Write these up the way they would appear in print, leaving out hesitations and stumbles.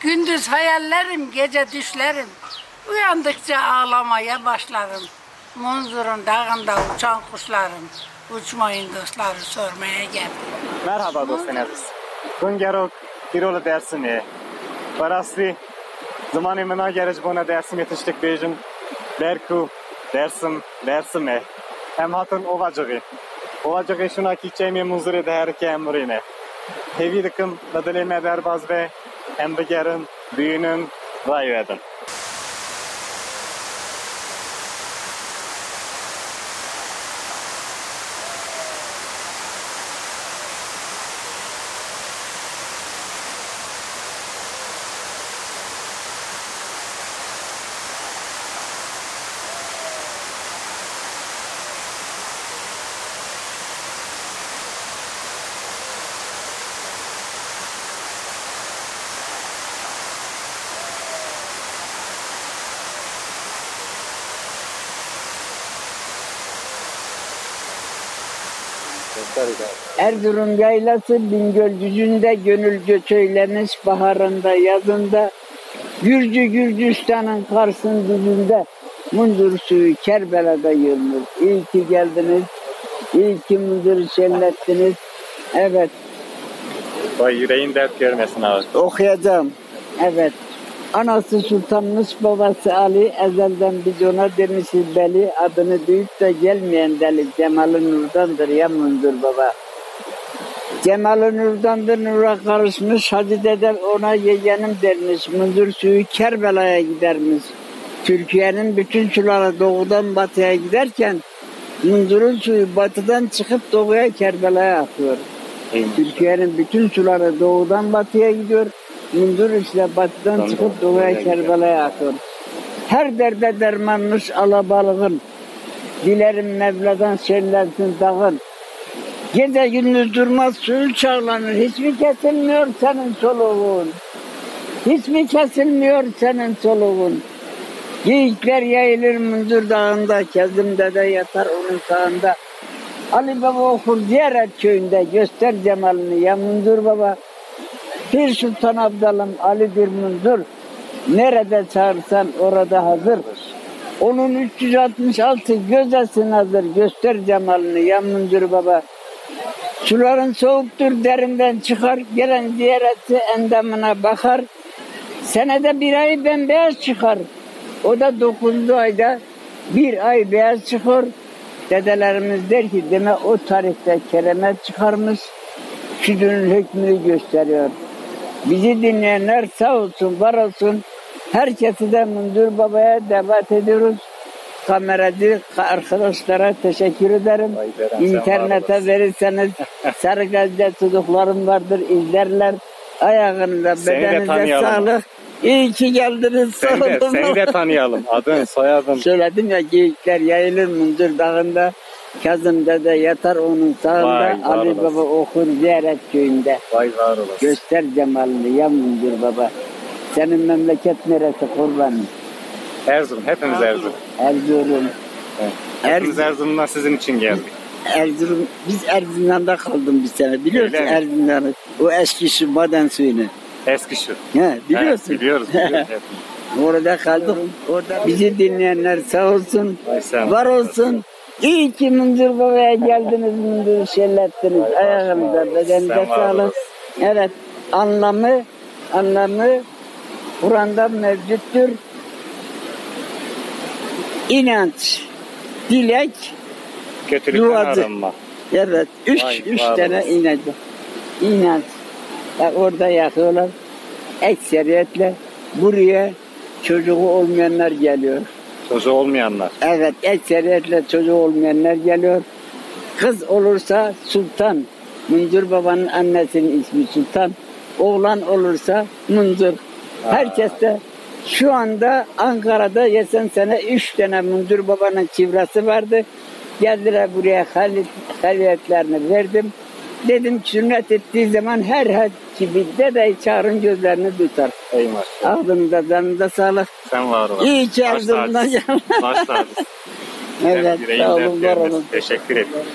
Gündüz hayallerim, gece düşlerim. Uyandıkça ağlamaya başlarım. Munzur'un dağında uçan kuşlarım. Uçmayın dostları sormaya geldim. Merhaba dostlarınız. Bungerok Kirolu dersimi. Parasli zamanı mına gereci buna dersim yetiştik bejim. Berku dersime. Hem hatun ovacığı. Ovacığı şuna ki çeymi Munzur'u değerli emrine. Hevidikim nadaleme derbaz ve hem begerin düğünün rayu edin. Erzurum yaylası Bingöl yüzünde gönül göçeylemiş baharında yazında Gürcistan'ın Kars'ın düzünde Munzur suyu Kerbela'da yığılmış. İyi ki geldiniz, iyi ki Munzur'u şenlettiniz. Evet. Vay yüreğin dert görmesin abi. Okuyacağım. Evet. Anası Sultanmış, babası Ali, ezelden biz ona demişiz Beli, adını duyup da gelmeyen deli, Cemal-i Nur'dandır ya Munzur baba. Cemal-i Nur'dandır, nura karışmış, Hacı dedem ona yeğenim dermiş, Munzur suyu Kerbela'ya gidermiş. Türkiye'nin bütün suları doğudan batıya giderken, Munzur'un suyu batıdan çıkıp doğuya Kerbela'ya akıyor. Türkiye'nin bütün suları doğudan batıya gidiyor. Munzur işte batıdan çıkıp doğuya Kerbela'ya akıyor. Her derde dermanmış alabalığın. Dilerim Mevla'dan şerlensin dağın. Gece gündüz durmaz suyu çağlanır. Hiç mi kesilmiyor senin soluğun? Hiç mi kesilmiyor senin soluğun? Geyikler yayılır Munzur dağında. Kazım dede yatar onun sağında. Ali Baba okur Ziyaret köyünde. Göster cemalini ya Munzur baba. Pir Sultan Abdalım Ali'dir Munzur. Nerede çağırsan orada hazır. Onun 366 gözesin hazır. Göster cemalini ya Munzur baba. Suların soğuktur derinden çıkar. Gelen ziyaretçi endamına bakar. Senede bir ay bembeyaz çıkar. O da 9. ayda bir ay beyaz çıkar. Dedelerimiz der ki deme o tarihte keremet çıkarmış. Şüdünün hükmünü gösteriyor. Bizi dinleyenler sağ olsun, var olsun. Herkesi de Munzur Baba'ya davet ediyoruz. Kameracı arkadaşlara teşekkür ederim. İnternete verirseniz sarı gazete çocuklarım vardır, izlerler. Ayağınıza, bedeninize sağlık. İyi ki geldiniz. Seni de tanıyalım. Adın, soyadın. Söyledim ya, geyikler yayılır Munzur Dağı'nda. Kazım dede yatar onun sağında. Ali Baba okur Ziyaret köyünde. Vay var olasın. Göster cemalini ya Munzur baba. Senin memleket neresi kurbanım? Erzurum. Hepimiz Erzurum. Erzurum. Evet. Hepimiz Erzurum'dan sizin için geldik. Erzurum. Biz Erzurum'da kaldım bir sene. Biliyor musun Erzurum'da? O eski su, maden suyunu. Eski su. He, biliyorsun. Evet, biliyoruz. Orada kaldık. Orada bizi dinleyenler sağ olsun. Var olsun. İyi ki Munzur Baba'ya geldiniz, Munzur'u şerlettiniz. Ayağınıza, bedeninize sağlık. Evet, anlamı Kur'an'da mevcuttur. İnanç, dilek, duacı. Evet, üç tane inanç. Orada yakıyorlar. Ekseriyetle buraya çocuğu olmayanlar geliyor. Çocuğu olmayanlar. Evet, ekseriyetle çocuğu olmayanlar geliyor. Kız olursa Sultan. Munzur babanın annesinin ismi Sultan. Oğlan olursa Munzur. Herkes de şu anda Ankara'da geçen sene 3 tane Munzur babanın çivrası vardı. Geldiler buraya haliyetlerini verdim. Dedim sünnet ettiği zaman her gibi dedeyi çağırın gözlerini tutar. Eyvallah. Ağzınıza canınıza sağlık. Sen var olasın. İyi ki Erzurum'dan geldin. Baş tacısın. Evet, sağ olun, var olun. Teşekkür ederim.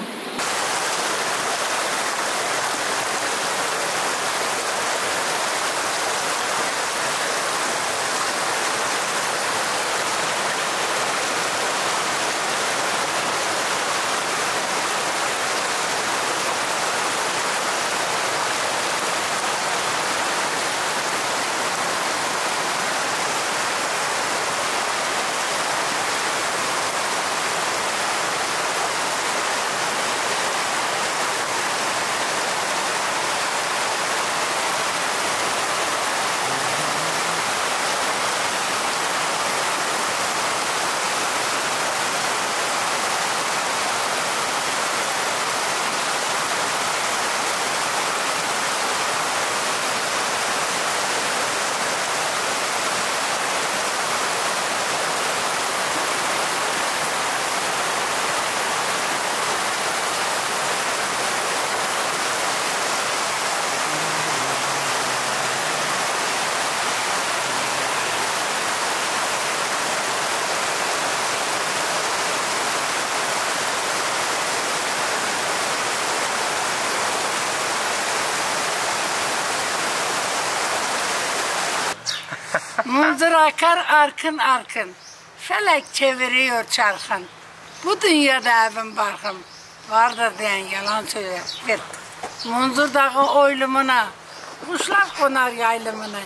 Munzur akar arkın arkın. Felek çeviriyor çarkın. Bu dünyada evim barkım. Vardır diyen yalan söyler. Git. Munzur dağı oylumuna. Kuşlar konar yaylımına.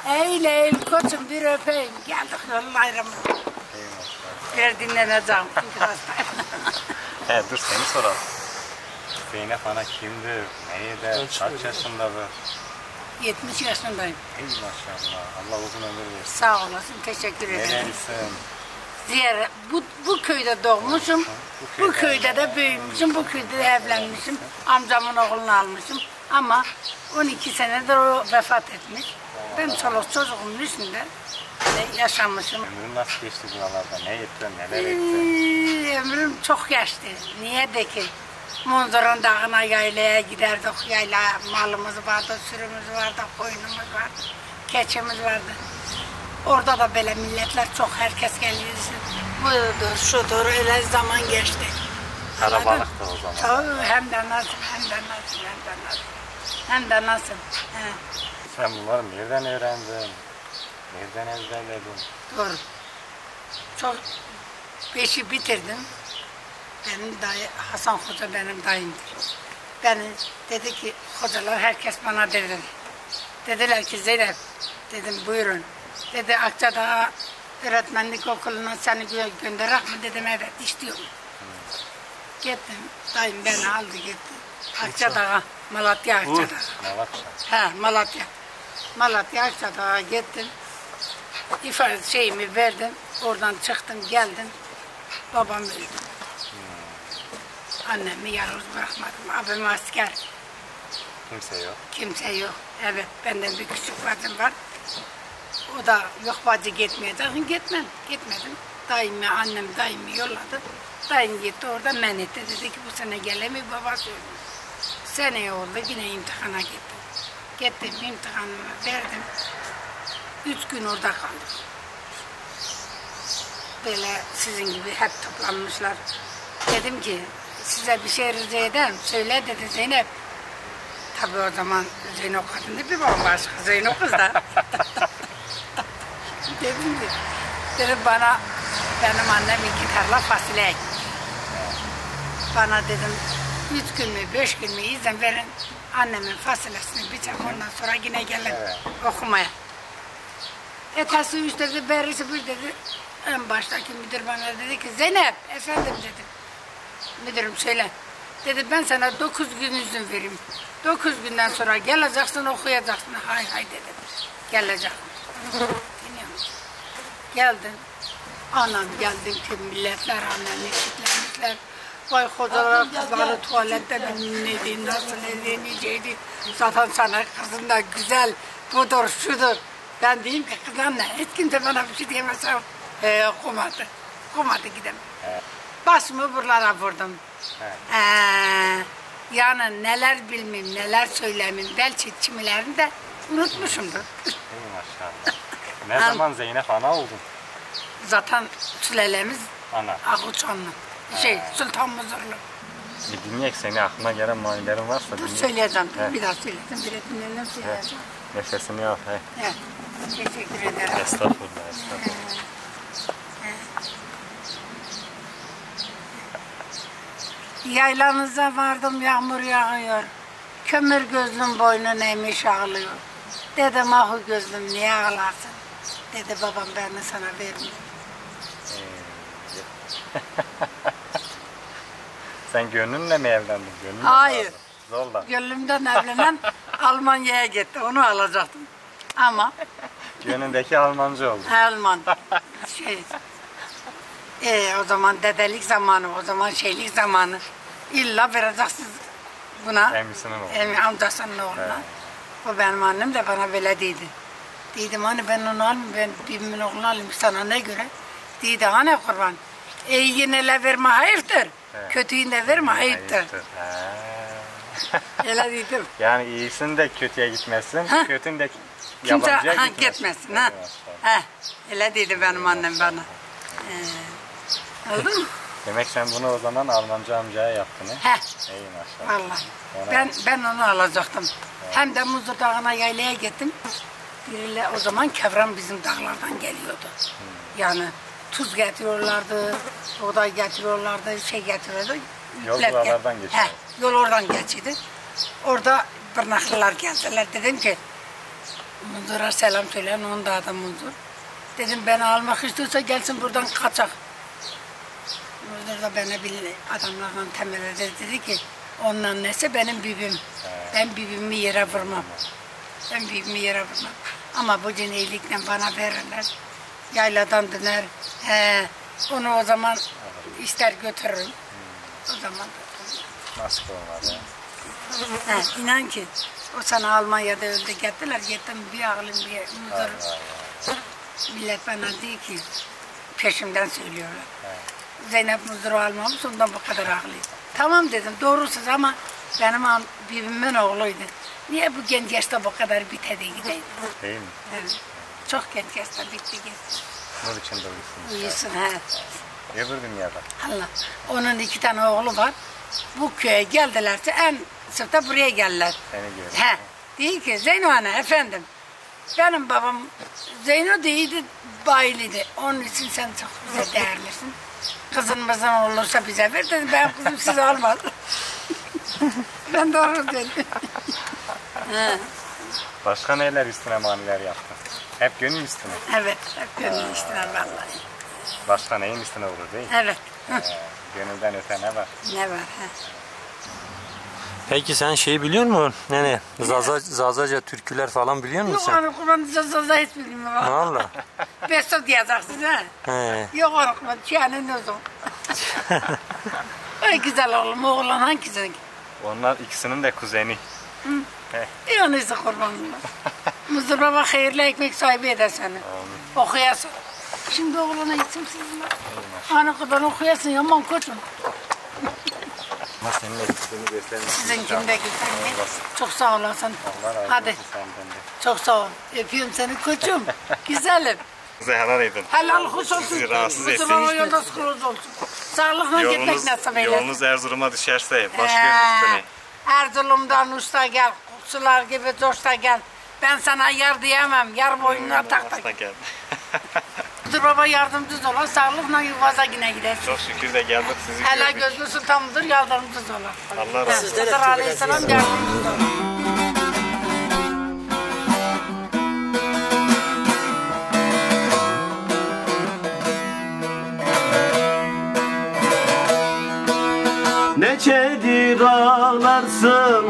Eğil eğil koçum bir öpeyim. Geldik yolun ayrımına. Bir dinleneceğim. Çünkü hastayım. He dur seni soralım. Zeynep ana kimdir? Neydi? Kaç yaşındadır? 70 yaşındayım. Ey maşallah. Allah uzun ömür versin. Sağ olasın. Teşekkür ederim. Nerelisin? Ziyaret, bu köyde doğmuşum, bu köyde de büyümüşüm, bu köyde de evlenmişim, amcamın oğlunu almışım ama 12 senedir o vefat etmiş. Ben çoluk çocuğumun üstünde yaşamışım. Ömrün nasıl geçti buralarda? Ne ettin, neler ettin? Ömrüm çok geçti. Niye de ki? Munzur'un dağına yaylaya giderdik, yaylaya malımız vardı, sürümüz vardı, koyunumuz vardı, keçimiz vardı. Orada da böyle milletler çok, herkes geliyor. Budur, şudur, öyle zaman geçti. Kalabalıktı o zaman. Tabii, hem de nasıl, hem de nasıl, hem de nasıl. Hem de nasıl. He. Sen bunları nereden öğrendin? Nereden ezberledin? Doğru. Çok, beşi bitirdim. Benim dayı, Hasan Hoca benim dayımdır. Beni dedi ki, hocalar herkes bana dediler. Dediler ki Zeynep, dedim buyurun. Dedi Akçadağ öğretmenlik okuluna seni gönderecek mi? Dedim evet istiyorum. Gittim, dayım beni aldı gitti. Akçadağ'a, Malatya Akçadağ'a. Malatya. He, Malatya. Malatya Akçadağ'a gittim. İfade şeyimi verdim, oradan çıktım geldim. Babam öldü. Annemi yalnız bırakmadım. Abim asker. Kimse yok. Kimse yok. Evet, benden bir küçük bacım var. O da yok bacı gitmeyeceksin, gitmem. Gitmedim. Dayımı, annem dayımı yolladı. Dayım gitti orada men etti. Dedi ki bu sene gelemiyor, baba söyledi. Seneye oldu yine imtihana gittim. Gittim imtihanımı verdim. 3 gün orada kaldım. Böyle sizin gibi hep toplanmışlar. Dedim ki size bir şey rica ederim. Söyle dedi Zeynep. Tabii o zaman Zeyno kadındı bir bambaşka. Zeyno kız da. Dedim ki, dedim bana benim annem 2 tarla fasulye ekmiş. Bana dedim 3 gün mü 5 gün mü izin verin annemin fasulyesini biçelim ondan sonra yine gelin okumaya. Etası 3 dedi, berisi 1 dedi. En baştaki müdür bana dedi ki Zeynep efendim dedim. Müdürüm söyle. Dedi ben sana 9 gün izin vereyim. 9 günden sonra geleceksin okuyacaksın. Hay hay dedim. Geleceğim. Geldim. Anam geldim ki milletler annemi kitlemişler. Vay hocalar kızları tuvalette benim neydi, nasıl neydi, niceydi. Zaten sana kızın da güzel, budur, şudur. Ben diyeyim ki kız anne, hiç kimse bana bir şey diyemezse okumadı. Okumadı gidem. Başımı buralara vurdum. Yani neler bilmeyeyim, neler söylemeyeyim. Belki kimilerini de unutmuşumdur. Ey maşallah. Ne zaman Zeynep ana oldun? Zaten sülalemiz Ana. Ağuçanlı. Sultan Muzurlu. Bir dinleyek seni aklına gelen manilerin varsa Dur dinleyek. söyleyeceğim. He. Bir daha söyledim. Bir etmenden söyleyeceğim. Nefesini al. He. Evet. Teşekkür ederim. Estağfurullah. Estağfurullah. Yaylanıza vardım yağmur yağıyor. Kömür gözlüm boynun eğmiş ağlıyor. Dedim ahu gözlüm niye ağlarsın? Dedi babam beni sana vermiyor. Sen gönlünle mi evlendin? Gönlünle Hayır. mi aldın? Zorla. Gönlümden evlenen Almanya'ya gitti. Onu alacaktım. Ama Gönlündeki Almancı oldu. Alman. O zaman dedelik zamanı, o zaman şeylik zamanı. İlla vereceksiniz buna. Emisinin oğlu. Amcasının oğluna. O benim annem de bana böyle dedi. Dedim hani ben onu alayım, ben birbirimin oğlunu alayım sana ne göre? Dedi hani kurban. Yine verme hayırdır. Kötüyü de verme ayıptır. Öyle dedim. Yani iyisin de kötüye gitmesin, kötün de Kimse yabancıya gitmesin. Ha. Öyle dedi benim annem bana. Oldu mu? Demek sen bunu o zaman Almancı amcaya yaptın he? He. İyi maşallah. Vallahi. Ben onu alacaktım. Hem de Muzur Dağı'na yaylaya gittim. Biriyle o zaman kevran bizim dağlardan geliyordu. Yani tuz getiriyorlardı, buğday getiriyorlardı, şey getiriyordu. Yol ipler buralardan geçiyor. Yol oradan geçiydi. Orada Bırnaklılar geldiler. Dedim ki Munzur'a selam söyleyin, onun da adı Munzur. Dedim beni almak istiyorsa gelsin buradan kaçak. Munzur da bana bir adamlarla temelledi. Dedi ki onun annesi benim bibim. Ben bibimi yere vurmam. Ben bibimi yere vurmam. Ama bu cüneylikle bana verirler. Yayladan döner. Onu o zaman ister götürürüm. O zaman Nasıl olmadı? inan ki o sana Almanya'da öldü gittiler. Gittim bir ağlım bir Munzur. Millet bana diyor ki peşimden söylüyorlar. Zeynep Munzur'u almamış ondan bu kadar ağlıyor. Tamam dedim doğrusuz ama benim bibimin oğluydu. Niye bu genç yaşta bu kadar bitedi gideydi? Değil mi? Evet. Çok genç yaşta bitti gitti. Nur içinde uyusun. Uyusun he. Öbür dünyada. Allah. Onun 2 tane oğlu var. Bu köye geldilerse en sırta buraya geldiler. Seni görüyorum. He. Diyor ki Zeyno ana efendim. Benim babam Zeyno değildi, bayılıydı. Onun için sen çok bize değerlisin. Kızımızın olursa bize ver dedim. Ben kızım size almaz. Ben doğru dedim. Başka neler üstüne maniler yaptın? Hep gönül üstüne. Evet, hep gönül üstüne vallahi. Başka neyin üstüne olur değil mi? Evet. Gönülden öte ne var? Ne var? He. Peki sen şeyi biliyor musun? Yani Zazaca türküler falan biliyor musun Yok sen? onu kullanacağız hiç bilmiyorum. Valla. Besot yazarsın ha. He. Yok onu kullanacağız. Yani ne olsun. Ay güzel oğlum, oğlan hangisi? Onlar ikisinin de kuzeni. İyi onu ise kurbanım. Muzur baba hayırlı ekmek sahibi eder seni. Okuyasın. Şimdi oğlana isim sizin var. Ana kadar okuyasın yaman koçum. Ama senin eksikliğini göstermiş. Sizinkini de göstermeyin. Çok sağ olasın. Allah razı olsun Hadi. senden de. Çok sağ ol. Öpüyorum seni koçum. Güzelim. Size helal edin. Helal hoş olsun. Sizi rahatsız Muzur etsin. baba yolda sıkılız olsun. Sağlıkla gitmek nasip eylesin. Yolunuz Erzurum'a düşerse baş görün üstüne. Erzurum'dan usta gel. Sular gibi coşta gel. Ben sana yar diyemem. Yar boynuna tak tak. Hasta gel. Muzur baba yardımcısız olan sağlıkla yuvaza yine gidersin. Çok şükür de geldik sizi Hele gördük. gözlü sultanımdır yardımcısız olan. Allah razı olsun. Hızır Aleyhisselam yardımcısız olan. Neçedir ağlarsın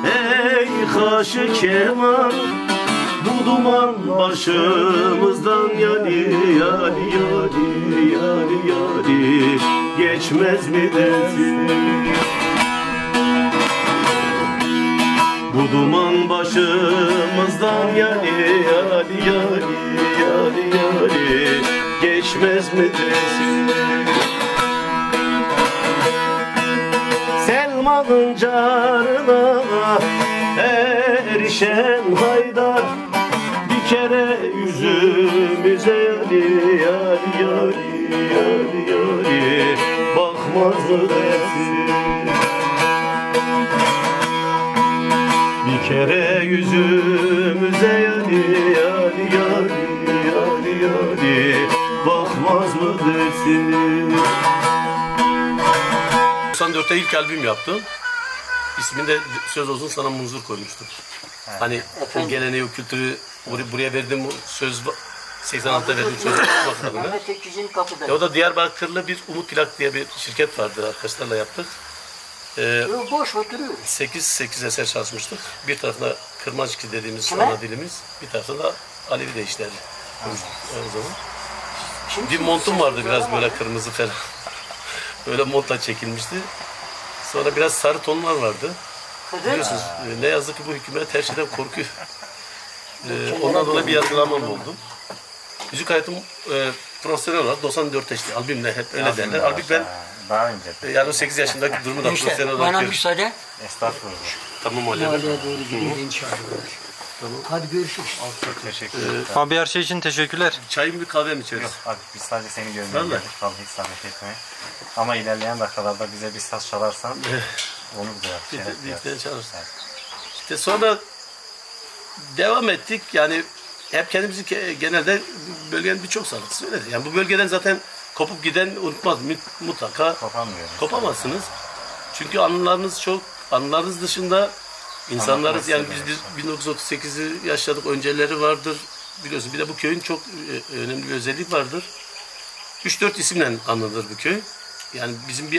ey kaşı keman, bu duman başımızdan yari yari yari yari yari geçmez mi dersin? Bu duman başımızdan yari yari yari yari yari geçmez mi dersin? Selman'ın carına erişen haydar bir kere yüzümüze yari yari yari yari yari bakmaz mı dersin? Bir kere yüzümüze yari yari yari yari yari bakmaz mı dersin? 94'te ilk albüm yaptım. İsmini de söz olsun sana Munzur koymuştum. Hani o geleneği, o kültürü buraya verdiğim söz 86'da verdiğim söz bakımına. O da Diyarbakırlı bir Umut Plak diye bir şirket vardı. Arkadaşlarla yaptık. Boş oturuyor. 8 eser çalışmıştık. Bir tarafında Kırmancık dediğimiz ana dilimiz, bir tarafında da Alevi de işlerdi. O zaman. Bir montum vardı biraz böyle kırmızı falan. Böyle montla çekilmişti. Sonra biraz sarı tonlar vardı. Biliyorsunuz ne yazık ki bu hükümet her şeyden korkuyor. Ondan dolayı bir yargılamam oldu. Müzik hayatım profesyonel olarak 94'te işte albümle hep öyle derler. Halbuki ben Daha önce. yani o 8 yaşındaki durumu da profesyonel olarak Bana görüyorum. müsaade. Estağfurullah. Tamam Mahalleye hocam. doğru gidelim inşallah. Tamam. Hadi görüşürüz. Çok teşekkür ederim. Abi her şey için teşekkürler. Çay mı kahve mi içeriz? Yok abi biz sadece seni görmeye Vallahi. geldik. Vallahi hiç zahmet etme. Ama ilerleyen dakikalarda bize bir saz çalarsan onu bize yap. Bir tane çalışsın. İşte sonra devam ettik. Yani hep kendimizi genelde bölgenin birçok sanatçısı söyledi. Yani bu bölgeden zaten kopup giden unutmaz. Mutlaka kopamazsınız. Çünkü anılarınız çok. Anılarınız dışında insanlarız. Yani biz 1938'i yaşadık. Önceleri vardır. Biliyorsun. Bir de bu köyün çok önemli bir özelliği vardır. 3-4 isimle anılır bu köy. Yani bizim bir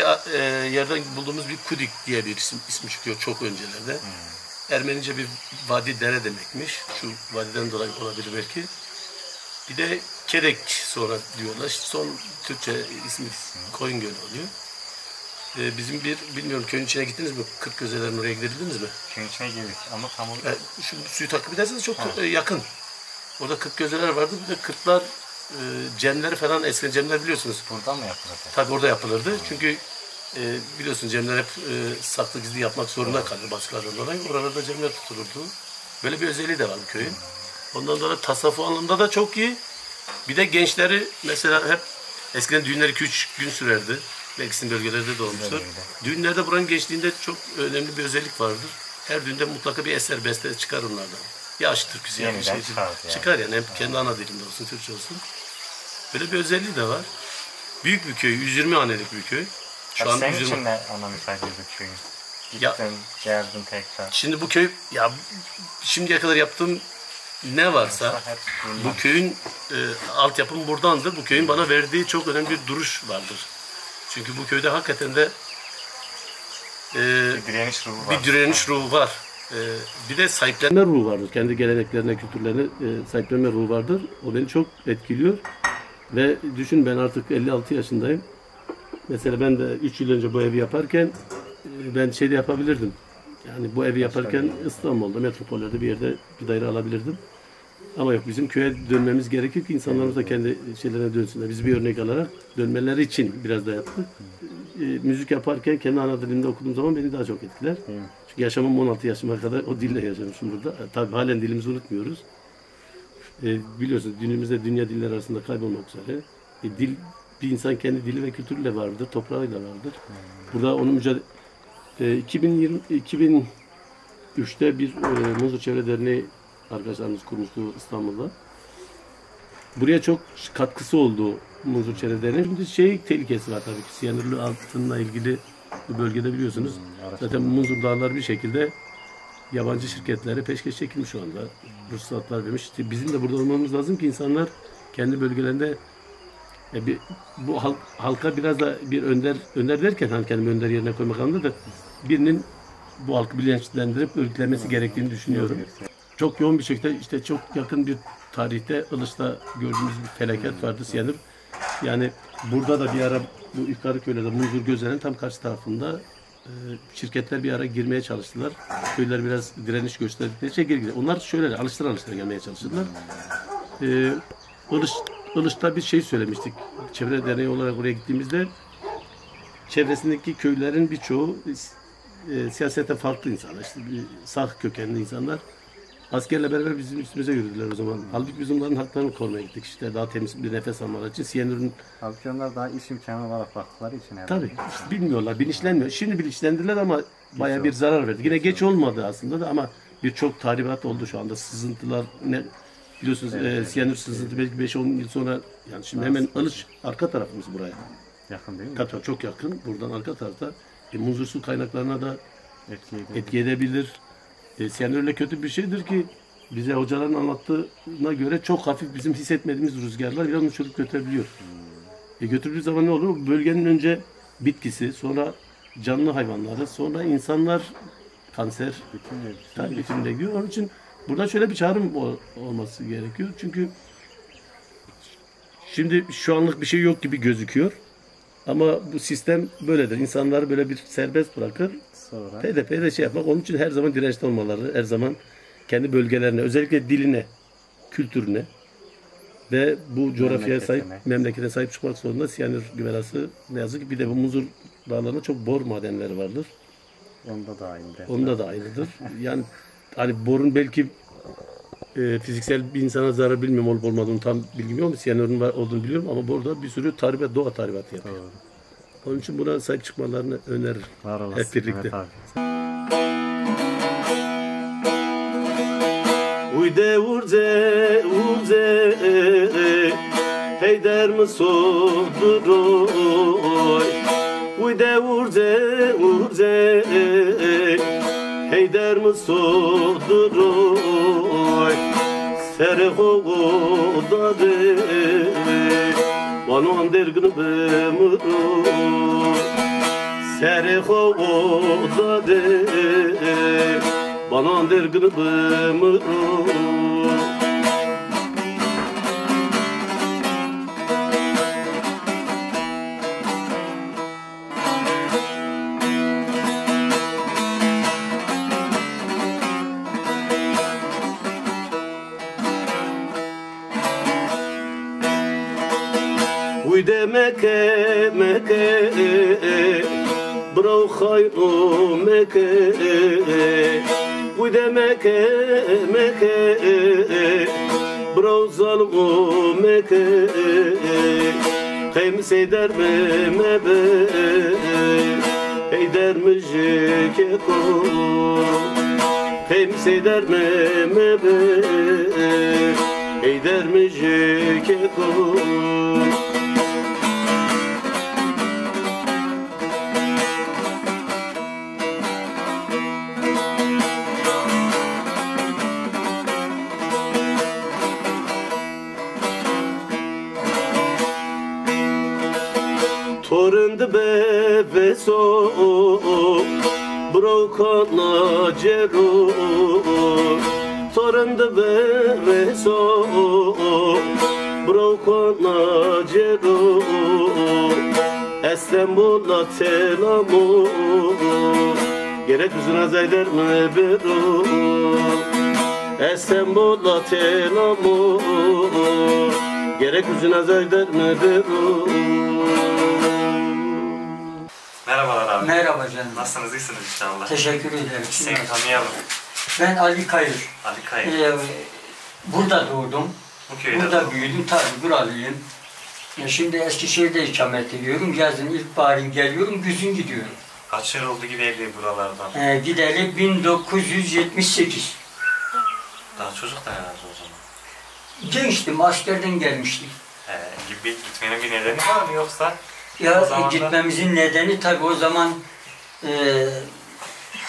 yerden bulduğumuz bir Kudik diye bir ismi çıkıyor çok öncelerde. Ermenice bir vadi dere demekmiş. Şu vadiden dolayı olabilir belki. Bir de Kedek sonra diyorlar. İşte son Türkçe ismi Koyun Gölü oluyor. Bizim bilmiyorum köyün içine gittiniz mi? Kırkgözeler'in oraya gidebildiniz mi? Köyün içine girdik ama tam olarak... Şu suyu takip ederseniz çok yakın. Orada Kırkgözeler vardı. Bir de Kırklar cemleri falan eskiden cemler biliyorsunuz. Buradan mı yapılırdı? Tabii orada yapılırdı. Çünkü biliyorsun cemler hep saklı gizli yapmak zorunda kalır baskılardan dolayı. Oralarda cemler tutulurdu. Böyle bir özelliği de var bu köyün. Ondan sonra tasavvuf anlamda da çok iyi. Bir de gençleri mesela hep eskiden düğünler 2-3 gün sürerdi. Belki sizin bölgelerde de olmuştur. Düğünlerde buranın gençliğinde çok önemli bir özellik vardır. Her düğünde mutlaka bir eser, beste çıkar onlardan. Ya aşk türküsü ya bir şey çıkar yani. Hem kendi ana dilinde olsun, Türkçe olsun. Böyle bir özelliği de var. Büyük bir köy, 120 hanelik bir köy. Şu an senin 120... için ne anlam ifade ediyor köyün? Gittin, geldin tekrar. Şimdi bu köy, ya şimdiye kadar yaptığım ne varsa bu köyün altyapım buradandır. Bu köyün bana verdiği çok önemli bir duruş vardır. Çünkü bu köyde hakikaten de bir direniş ruhu var. Bir de sahiplenme ruhu vardır. Kendi geleneklerine, kültürlerine sahiplenme ruhu vardır. O beni çok etkiliyor. Ve düşün ben artık 56 yaşındayım. Mesela ben de 3 yıl önce bu evi yaparken ben şeyde yapabilirdim. Yani bu evi yaparken İstanbul'da, metropollerde bir yerde bir daire alabilirdim. Ama yok bizim köye dönmemiz gerekir ki insanlarımız da kendi şeylerine dönsünler. Biz bir örnek alarak dönmeleri için biraz da yaptık. Müzik yaparken kendi ana dilimde okuduğum zaman beni daha çok etkiler. Çünkü yaşamım 16 yaşıma kadar o dille yaşamışım burada. Tabii halen dilimizi unutmuyoruz. Biliyorsunuz günümüzde dünya dilleri arasında kaybolmak üzere. Dil, bir insan kendi dili ve kültürüyle vardır, toprağıyla vardır. Burada onun mücadele... 2003'te bir Muzur Çevre Derneği arkadaşlarımız kurmuştu İstanbul'da. Buraya çok katkısı oldu Muzur Çevre Derneği. Şimdi tehlikesi var tabii ki. Siyanürlü altınla ilgili bu bölgede biliyorsunuz. Zaten Muzur Dağları bir şekilde yabancı şirketlere peşkeş çekilmiş şu anda. Ruhsatlar vermiş. İşte bizim de burada olmamız lazım ki insanlar kendi bölgelerinde bu halka biraz da bir önder derken hani kendimi önder yerine koymak anlamında da birinin bu halkı bilinçlendirip örgütlemesi gerektiğini düşünüyorum. Çok yoğun bir şekilde işte çok yakın bir tarihte Ilıç'ta gördüğümüz bir felaket vardı Siyanür. Yani burada da bir ara bu yukarı köylerde Muzur Göze'nin tam karşı tarafında şirketler bir ara girmeye çalıştılar. Köyler biraz direniş gösterdikleri şey geri gidiyor. Onlar şöyle alıştıra gelmeye çalıştılar. Ilıç'ta bir şey söylemiştik. Çevre derneği olarak oraya gittiğimizde çevresindeki köylerin birçoğu siyasete farklı insanlar. İşte sağ kökenli insanlar. Askerle beraber bizim üstümüze yürüdüler o zaman. Halbuki biz onların haklarını korumaya gittik. İşte daha temiz bir nefes almaları için Siyanür'ün... Halbuki onlar daha iş imkanı olarak baktıkları için herhalde. Tabii. İşte bilmiyorlar, bilinçlenmiyor. Şimdi bilinçlendiler ama bayağı bir zarar verdi. Yine geç olmadı aslında da ama birçok tahribat oldu şu anda. Sızıntılar ne... Biliyorsunuz Siyanür sızıntı belki 5-10 yıl sonra yani şimdi hemen Ilıç arka tarafımız buraya. Yakın değil mi? Tabii çok yakın. Buradan arka tarafta Muzur su kaynaklarına da etki edebilir. Siyanürle kötü bir şeydir ki bize hocaların anlattığına göre çok hafif bizim hissetmediğimiz rüzgarlar biraz uçurup götürebiliyor. Götürdüğü zaman ne olur? Bölgenin önce bitkisi, sonra canlı hayvanları, sonra insanlar kanser, bütünüyle gidiyor. Onun için burada şöyle bir çağrım olması gerekiyor. Çünkü şimdi şu anlık bir şey yok gibi gözüküyor. Ama bu sistem böyledir. İnsanları böyle bir serbest bırakır. Sonra PDP'de şey yapmak. Onun için her zaman dirençli olmaları, her zaman kendi bölgelerine, özellikle diline, kültürüne ve bu coğrafyaya sahip, memlekete sahip çıkmak zorunda. Siyanür güvelası ne yazık ki bir de bu Muzur Dağları'nda çok bor madenleri vardır. Onda da aynıdır. Yani hani borun belki fiziksel bir insana zarar bilmiyorum olup olmadığını tam bilgim yok. Siyanürün olduğunu biliyorum ama burada bir sürü doğa tahribatı yapıyor. Doğru. Onun için buna sahip çıkmalarını öneririm. Hep birlikte. Uyde vurze Heyder mi soğudur oy Uy de urze urze Heyder mi soğudur oy Serho da de Banon dergin bemuru Serho da de Banon dergin bemuru Uy de Mekke Mekke Bro khayru Mekke Uy de Mekke Mekke Bro zalmu Mekke Kıym seyder mebe Eyder müjke ko Kıym seyder mebe Eyder müjke ko Torundu bebe so Brokana cero Torundu bebe so Brokana cero İstanbul'a telamu Gerek yüzüne zeyder mi bero İstanbul'a telamu Gerek yüzüne zeyder mi bero Merhabalar abi. Merhaba canım. Nasılsınız? İyisiniz inşallah. Teşekkür ederim. Seni tanıyalım. Ben Ali Kayır. Ali Kayır. Burada doğdum. Bu köyde Burada doğdun. büyüdüm. Tabii buralıyım. Şimdi Eskişehir'de ikamet ediyorum. Yazın ilkbaharın geliyorum, güzün gidiyorum. Kaç yıl oldu gideli buralardan? Gideli 1978. Daha çocuk da herhalde o zaman. Gençtim, askerden gelmiştim. Gitmenin bir nedeni var mı yoksa? Ya O zaman da- gitmemizin nedeni tabii o zaman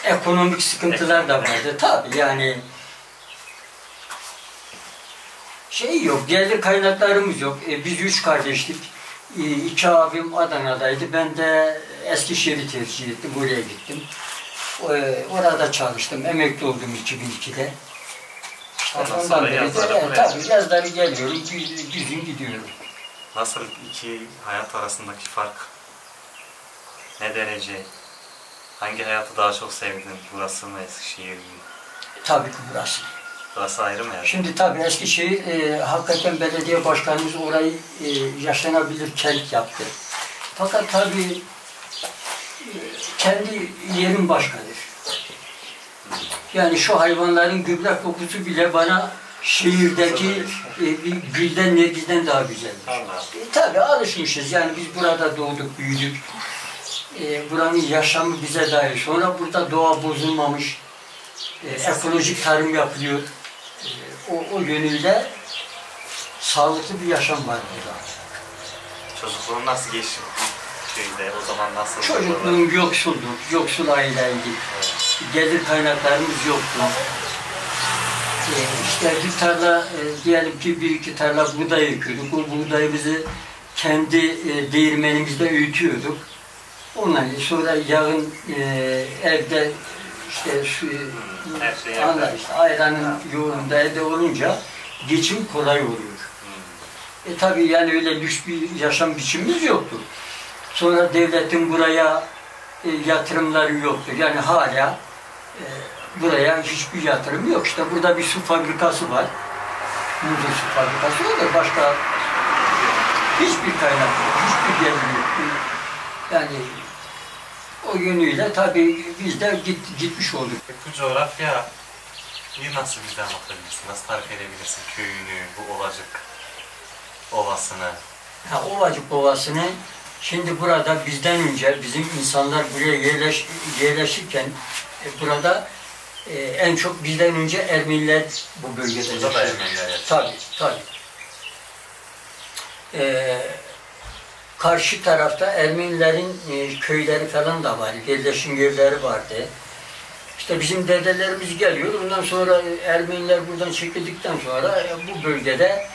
ekonomik sıkıntılar da vardı. Tabii yani şey yok, gelir kaynaklarımız yok. Biz 3 kardeşlik. 2 abim Adana'daydı. Ben de Eskişehir'i tercih ettim. Buraya gittim. Orada çalıştım. Emekli oldum 2002'de. Ondan sonra yazları buraya tabii yazları geliyorum. Güzün gidiyorum. Nasıl iki hayat arasındaki fark? Ne derece? Hangi hayatı daha çok sevdin? Burası mı Eskişehir mi? Tabii ki burası. Burası ayrı mı yani? Şimdi tabii Eskişehir hakikaten belediye başkanımız orayı yaşanabilir kent yaptı. Fakat tabii kendi yerim başkadır. Yani şu hayvanların gübre kokusu bile bana şehirdeki bir gülden, nergizden daha güzeldir. Tabii alışmışız. Yani biz burada doğduk, büyüdük. Buranın yaşamı bize dair. Sonra burada doğa bozulmamış. Ekolojik tarım yapılıyor. O yönüyle sağlıklı bir yaşam var burada. Çocukluğun nasıl geçti köyde? O zaman nasıl? Çocukluğum yoksulduk, yoksul aileydik. Gelir kaynaklarımız yoktu. İşte bir tarla, diyelim ki bir iki tarla buğday ekiyorduk. O buğdayımızı kendi değirmenimizde öğütüyorduk. Ondan sonra yağın evde işte suyu, işte ayranın yoğurunda evde olunca geçim kolay oluyor. Tabii yani öyle lüks bir yaşam biçimimiz yoktu. Sonra devletin buraya yatırımları yoktu. Yani hala buraya hiçbir yatırım yok. İşte burada bir su fabrikası var. Muzur su fabrikası olur. Başka hiçbir kaynak yok. Hiçbir gelir yok. Yani o yönüyle tabii biz de gitmiş olduk. Bu coğrafya nasıl bize anlatabilirsin? Nasıl tarif edebilirsin köyünü, bu Ovacık Ovasını? Ovacık Ovası'nı şimdi burada bizden önce bizim insanlar buraya yerleşirken burada en çok bizden önce Ermeniler bu bölgede yaşıyor. Burada da Ermeniler yaşıyor. Tabii, tabii. Karşı tarafta Ermenilerin köyleri falan da var, yerleşim yerleri vardı. İşte bizim dedelerimiz geliyor, ondan sonra Ermeniler buradan çekildikten sonra bu bölgede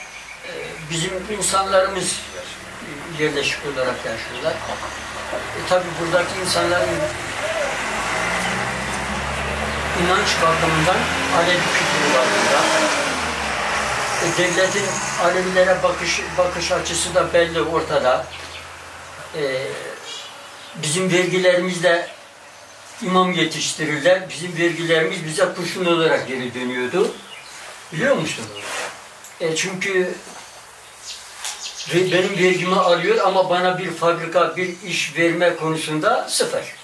bizim insanlarımız yerleşik olarak yaşıyorlar. Tabii buradaki insanların inanç bakımından Alevi kültürü var burada. Devletin Alevilere bakış açısı da belli ortada. Bizim vergilerimizle imam yetiştirirler. Bizim vergilerimiz bize kurşun olarak geri dönüyordu. Biliyor musunuz? Çünkü benim vergimi alıyor ama bana bir fabrika, bir iş verme konusunda sıfır.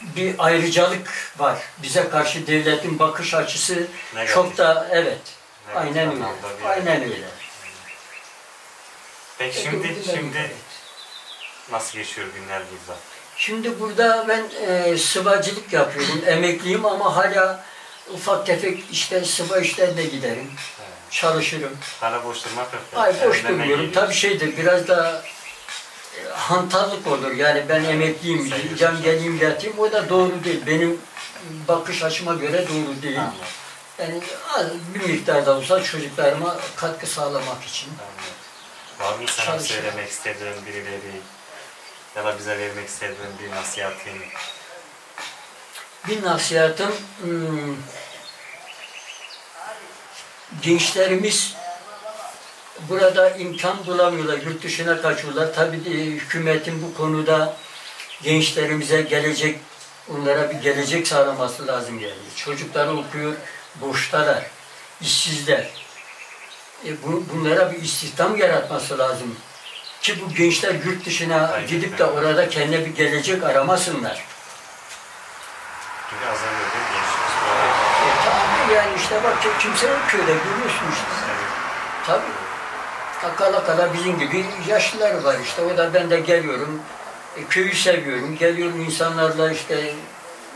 Bir ayrıcalık var. Bize karşı devletin bakış açısı negatif. Çok da evet. Aynen öyle. Aynen öyle. Peki şimdi nasıl geçiyor günler burada? Şimdi burada ben sıvacılık yapıyorum. Emekliyim ama hala ufak tefek işte sıva işlerine giderim. Evet. Çalışırım. Hala boş durmak yok. Hayır boş durmuyorum. Tabii şeydir biraz da hantallık olur. Yani ben emekliyim. Can geleyim yatayım. O da doğru değil. Benim bakış açıma göre doğru değil. Anladım. Yani bir miktarda olsa çocuklarıma katkı sağlamak için. Var mı sana söylemek istediğin birileri ya da bize vermek istediğin bir nasihatin? Bir nasihatım, gençlerimiz burada imkan bulamıyorlar, yurt dışına kaçıyorlar. Tabii hükümetin bu konuda gençlerimize gelecek, onlara bir gelecek sağlaması lazım yani. Çocuklar okuyor, boştalar, işsizler. Bunlara bir istihdam yaratması lazım. Ki bu gençler yurt dışına gidip de orada kendine bir gelecek aramasınlar. Çünkü azalıyor değil mi gençlik? Tabii yani işte bak kimse yok köyde görüyorsun işte. Evet. Tabii. Kala bizim gibi yaşlılar var işte. O da ben de geliyorum. Köyü seviyorum. Geliyorum insanlarla işte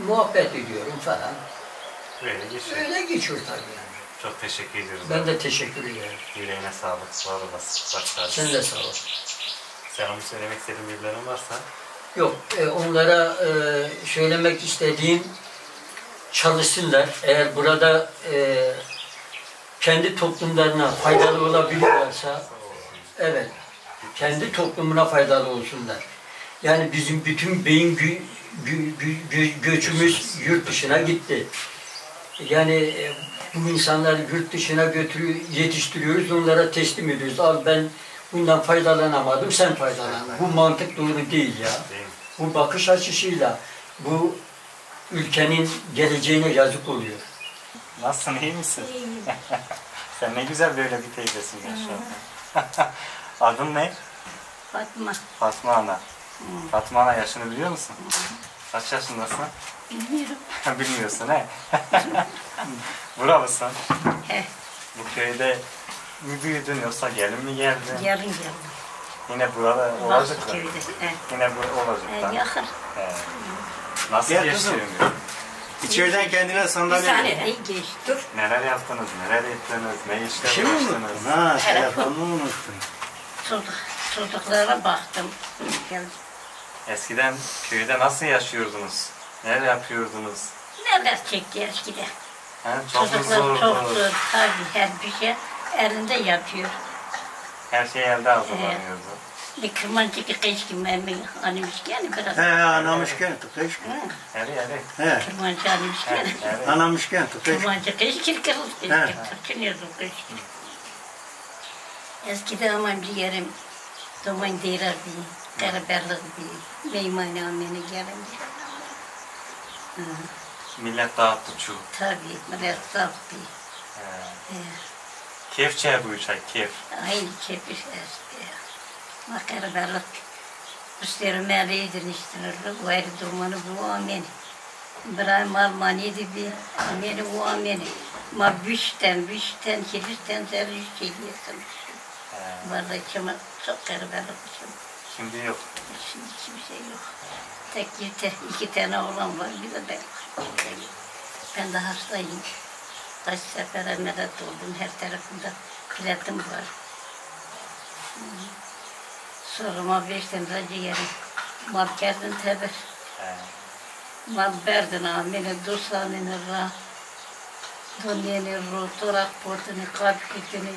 muhabbet ediyorum falan. Böyle geçiyor. Öyle geçiyor tabii yani. Çok teşekkür ediyoruz. Ben de teşekkür ederim. Yüreğine sağlık, var olasın. Sen de sağ ol. Selamı söylemek istediğin birilerin varsa? Yok, onlara söylemek istediğim çalışsınlar. Eğer burada kendi toplumlarına faydalı olabiliyorlarsa, evet, kendi toplumuna faydalı olsunlar. Yani bizim bütün beyin göçümüz yurt dışına gitti. Yani bu insanları yurt dışına yetiştiriyoruz, onlara teslim ediyoruz. Al ben bundan faydalanamadım, sen faydalan. Bu mantık doğru değil ya. Bu bakış açısıyla bu ülkenin geleceğine yazık oluyor. Nasılsın, iyi misin? İyiyim. Sen ne güzel böyle bir teyzesin maşallah. Adın ne? Fatma. Fatma Ana. Fatma Ana yaşını biliyor musun? Kaç yaşındasın? Bilmiyorum. Bilmiyorsun he? Buralısın. He. Bu köyde mi büyüdün yoksa gelin mi geldin? Geldim. Yine burada olacak mı? Yine burada olacak. Yakın. Nasıl geçti? İçeriden kendine sandalye. Bir saniye geç. Dur. Neler yaptınız, neler ettiniz, ne işler Kim uğraştınız? Ha, telefonunu unuttum. Çocuklara baktım. Geldim. Eskiden köyde nasıl yaşıyordunuz? Neler yapıyordunuz? Neler çekti eskiden? Çok Çocuklar zordu. çok zor. Tabii her bir şey elinde yapıyor. Her şey elde hazırlanıyordu. Bir kırmancı ki kış gibi emin anımışken biraz. He, anamışken tıkış. Hadi. He. Kırmancı anımışken. Anamışken tıkış. Kırmancı kış kirkırız. Tırkınıyordu kış. Eskiden ama bir yerim zaman değerdi. Karaberlik bir meymane amene gelince. Millet dağıttı çoğu. Tabii, millet dağıttı. Keyif çay bu çay, keyif. Aynı keyif eski. Ma karaberlik. Üstleri meleğidir iştenirdi. Bu ayrı durmanı bu amene. İbrahim Almanya'da bir amene bu amene. Ma büşten, kiristen zerri şeyliyesin. Vallahi kime çok karaberlik için. Şimdi yok. Şimdi hiçbir şey yok. İki tane oğlan var, bir de ben var. Ben de hastayım. Kaç sefer ameliyat oldum, her tarafımda platin var. Soruma 5 tane ciğerim. Mal kendin tebir. Mal berdin amine dusanini ra. Dunyeni ru, torak potini, kalp kütünü.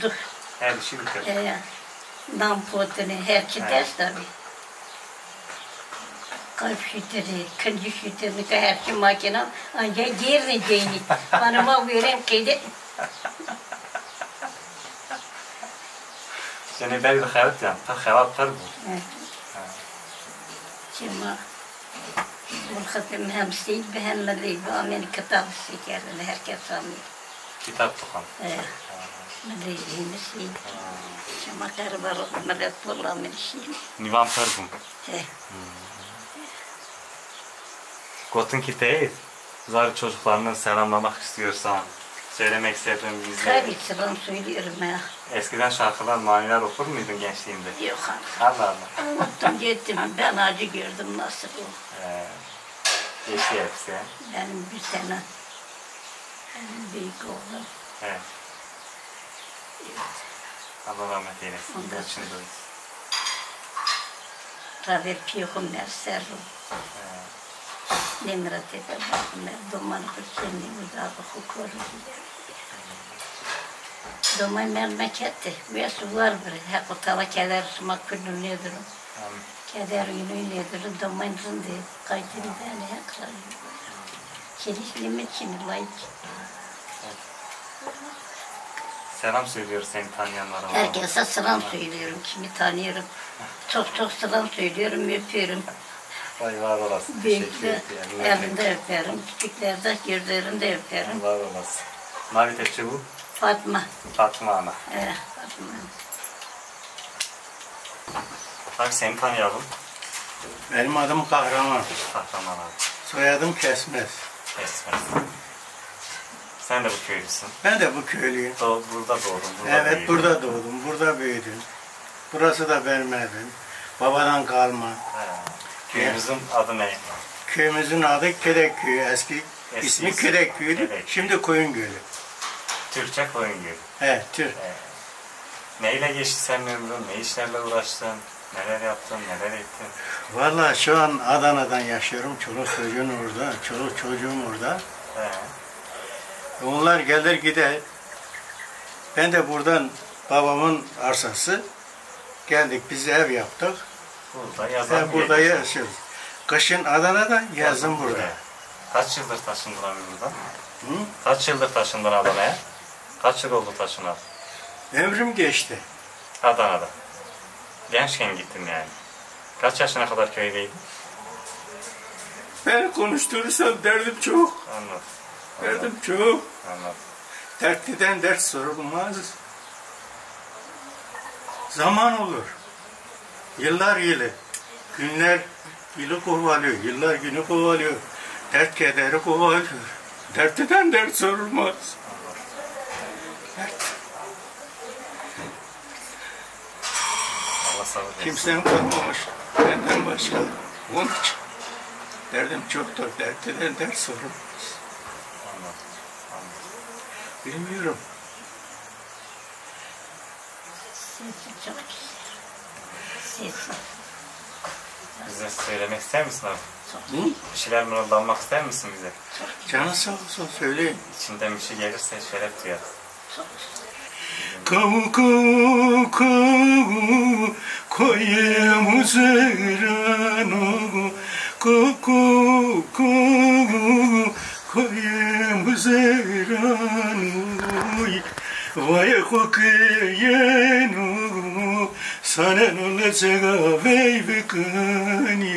Duh. Her işi bitir. Nam potini, her şey ders tabi. Kalp şütürü, kıncı şütürü, her şey makine. Ancak yerini ceyni. Bana verem kedi. Yani belki de hayat yani. Ta hayat var bu. Şimdi Mülkatım hem seyit ve hem meleydi. Amin kitap şekerini herkes anlıyor. Kitap tutan. Meleydiğimiz seyit. Şimdi karabalık melek bulamın şey. Nivan Perbum. Gotun kitayı. Zar çocuklarını selamlamak istiyorsan. Söylemek istediğin bizle. Tabii selam söylüyorum ya. Eskiden şarkılar, maniler okur muydun gençliğinde? Yok hanım. Allah Allah. Unuttum gittim. Ben acı gördüm nasıl o. Geçti hepsi. Benim bir tane büyük oğlum. Evet. Allah rahmet eylesin. Ondan İçini doyuz. Raver piyokum mer serrum. Nemrate de bakım mer. Doman kırçenli müdahı hukoru gider. Doman memleketi. Ve su var bir. Hep o tava keder sumak külün nedir o. Keder günü nedir o. Doman zindi. Kaytiri beni yaklar. Çelişliğimi için layık. Selam söylüyoruz seni tanıyanlara. Herkese selam söylüyorum. Kimi tanıyorum. Çok çok selam söylüyorum. Öpüyorum. Vay var olasın. Büyükler elinde öperim. Küçüklerde gözlerinde öperim. Var olasın. Navi tepçi bu? Fatma. Fatma ana. Fatma. Abi seni tanıyalım. Benim adım Kahraman. Kahraman abi. Soyadım Kesmez. Kesmez. Sen de bu köylüsün. Ben de bu köylüyüm. Burada doğdun. Evet, büyüdün. burada doğdum, burada büyüdüm. Burası da benim evim. Babadan kalma. Köyümüzün adı ne? Köyümüzün adı Kedek Köyü. Eski ismi Kedek Köyü'ydü. Şimdi Koyun Gölü. Türkçe Koyun Gölü. Evet, Türk. Neyle geçti senin ömrün? Ne işlerle uğraştın? Neler yaptın? Neler ettin? Vallahi şu an Adana'dan yaşıyorum. Çoluk çocuğum orada. Çoluk çocuğum orada. Onlar gelir gider. Ben de buradan babamın arsası. Geldik biz ev yaptık. Burada yazan burada yaşıyoruz. Kışın Adana'da, yazın burada. Kaç yıldır taşındın abi buradan? Hı? Kaç yıldır taşındın Adana'ya? Kaç yıl oldu taşınalı? Ömrüm geçti. Adana'da. Gençken gittin yani. Kaç yaşına kadar köydeydin? Ben konuşturursam derdim çok. Anladım. Derdim çok. Anladım. Dertliden dert sorulmaz. Zaman olur. Yıllar yılı. Günler yılı kovalıyor. Yıllar günü kovalıyor. Dert kederi kovalıyor. Dertliden dert sorulmaz. Dert. Allah sabır versin. Kimsen kalmamış. Benden başka. Onun için. Derdim çoktur. Dertliden dert sorulmaz. Bilmiyorum. Sesi çok güzel. Sesi. Bize söylemek ister misin abi? Hı? Bir şeyler mırıldanmak ister misin bize? Canı sağ olsun söyleyin. İçinden bir şey gelirse şeref duyarız. Kavu kavu kavu koyemu zerano kavu kavu koyemu zerano vay kokeyenu sanen olacak veyvekani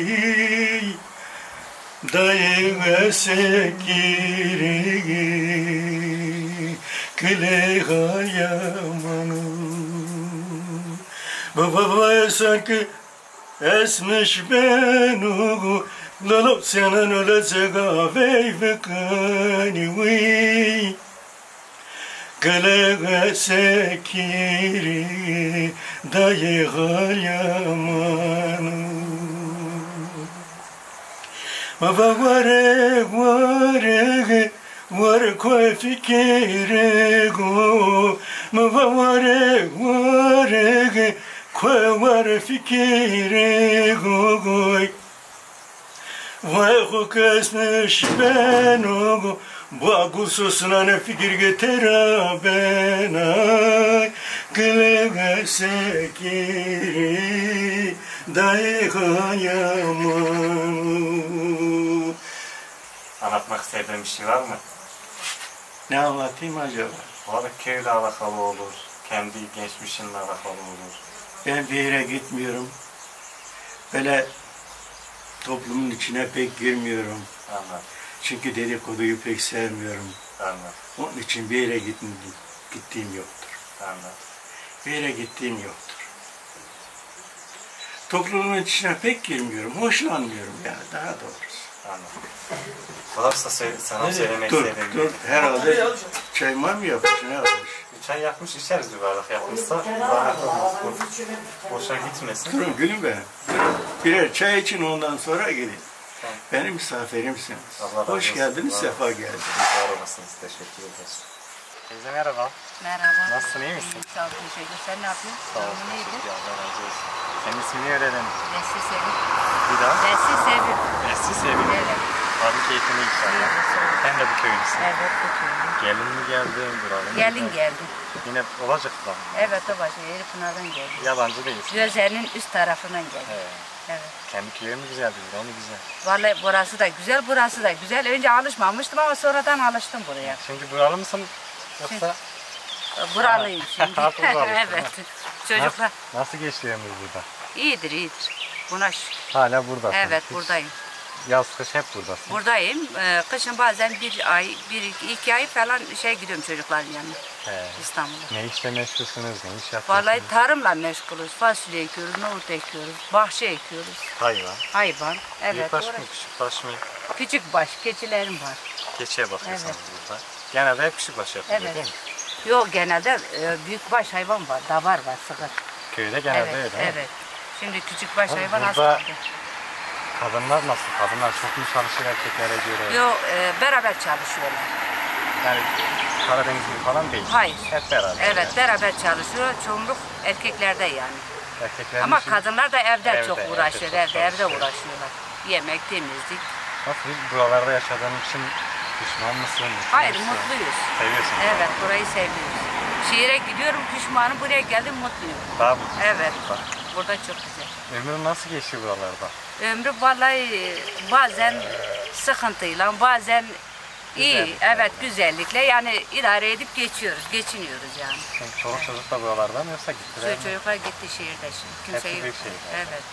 dayı sekiri kile yamanu baba sanki esmiş benu lolo senin olacak veyvekani vey kile sekiri dayı yamanu baba vare Vare koe fikire go, ma vare Kovar fikri goy Vay kesmiş ben o Bu agusosuna ne fikir getir ben ay Gülüge sekiri Dayıkayamam. Anlatmak istediğin bir şey var mı? Ne anlatayım acaba? Valla köyle alakalı olur, kendi geçmişinle alakalı olur. Ben bir yere gitmiyorum. Böyle toplumun içine pek girmiyorum. Anladım. Çünkü dedikoduyu pek sevmiyorum. Anladım. Onun için bir yere gittiğim yoktur. Anladım. Bir yere gittiğim yoktur. Toplumun içine pek girmiyorum. Hoşlanmıyorum yani daha doğrusu. Anladım. Varsa sana söylemek Dur, istediğim dur. Herhalde çay var mı yapmış, ne yapmış? bir çay yapmış, içeriz bir bardak yapmışsa zahmet olmaz. Boşa gitmesin. Durun gülüm be. Durun. Birer çay için ondan sonra gidin. Tamam. Benim misafirimsiniz. Allah razı Hoş olsun. geldiniz, Var sefa olun. geldiniz. Var olasınız, teşekkür ederiz. Teyze merhaba. Merhaba. Nasılsın, iyi misin? Sağ ol, teşekkür. Sen ne yapıyorsun? Sağ ol. Durumun neydi? teşekkür ederim. Allah razı olsun. Senin ismini öğrenelim. Nesli Sevim. Bir daha. Nesli Sevim. Nesli Sevim. Evet. Abi keyfini inşallah. Sen de bu köyünsün. Evet, bu köyüm. Gelin mi geldin, buralı mı? Gelin geldi. Yine Olacak'tan mı? Evet, o başka Yeripınar'dan geldi. Yabancı değilsin. Gözel'in üst tarafından geldi. He. Evet. Kendi köyü mü güzeldi, buranı güzel. Vallahi burası da güzel, burası da güzel. Önce alışmamıştım ama sonradan alıştım buraya. Şimdi buralı mısın yoksa? Buralıyım şimdi. Artık buralısın, Evet. Çocuklar Nasıl geçti ömür burada? iyidir, iyidir. Buna şükür. Hala buradasın. Evet, Hiç buradayım. Yaz kış hep buradasın. Buradayım. Kışın bazen bir ay, iki ay falan gidiyorum çocukların yanına. He. İstanbul'a. Ne işle meşgulsünüz, ne iş yapıyorsunuz? Vallahi tarımla meşgulüz. Fasulye ekiyoruz, nohut ekiyoruz, bahçe ekiyoruz. Hayvan. Hayvan. Evet. Büyükbaş mı, uğraş- küçükbaş mı? Küçük baş, keçilerim var. Keçiye bakıyorsunuz Evet. burada. Genelde hep küçükbaş yapılıyor Evet. değil mi? Yok, genelde büyük baş hayvan var, davar var, sığır. Köyde genelde Evet, öyle değil mi? evet. Şimdi küçük baş Abi hayvan az burada- kaldı. Kadınlar nasıl? Kadınlar çok mu çalışıyor erkeklere göre? Yok, beraber çalışıyorlar. Yani Karadeniz gibi falan değil. Hayır. Hep beraber. Evet, yani. beraber çalışıyor. Çoğunluk erkeklerde yani. Erkeklerin Ama işi- kadınlar da evde çok evde uğraşıyor. çok Evde çalışıyor. uğraşıyorlar. Yemek, temizlik. Nasıl? Buralarda yaşadığın için pişman mısın? Mutlu Hayır, musun? mutluyuz. Seviyorsun. Evet, burayı seviyoruz. Şehire gidiyorum, pişmanım. Buraya geldim, mutluyum. Daha mı? Evet, burada çok güzel. Ömrün nasıl geçiyor buralarda? Ömrü vallahi bazen sıkıntıyla, bazen iyi, Güzel. evet güzellikle yani idare edip geçiniyoruz yani. Sen çoluk çocuk da buralardan yoksa gittiler mi? Çocuklar gitti şehirde şimdi. Kimse Hepsi yok. büyük şehirde. Evet,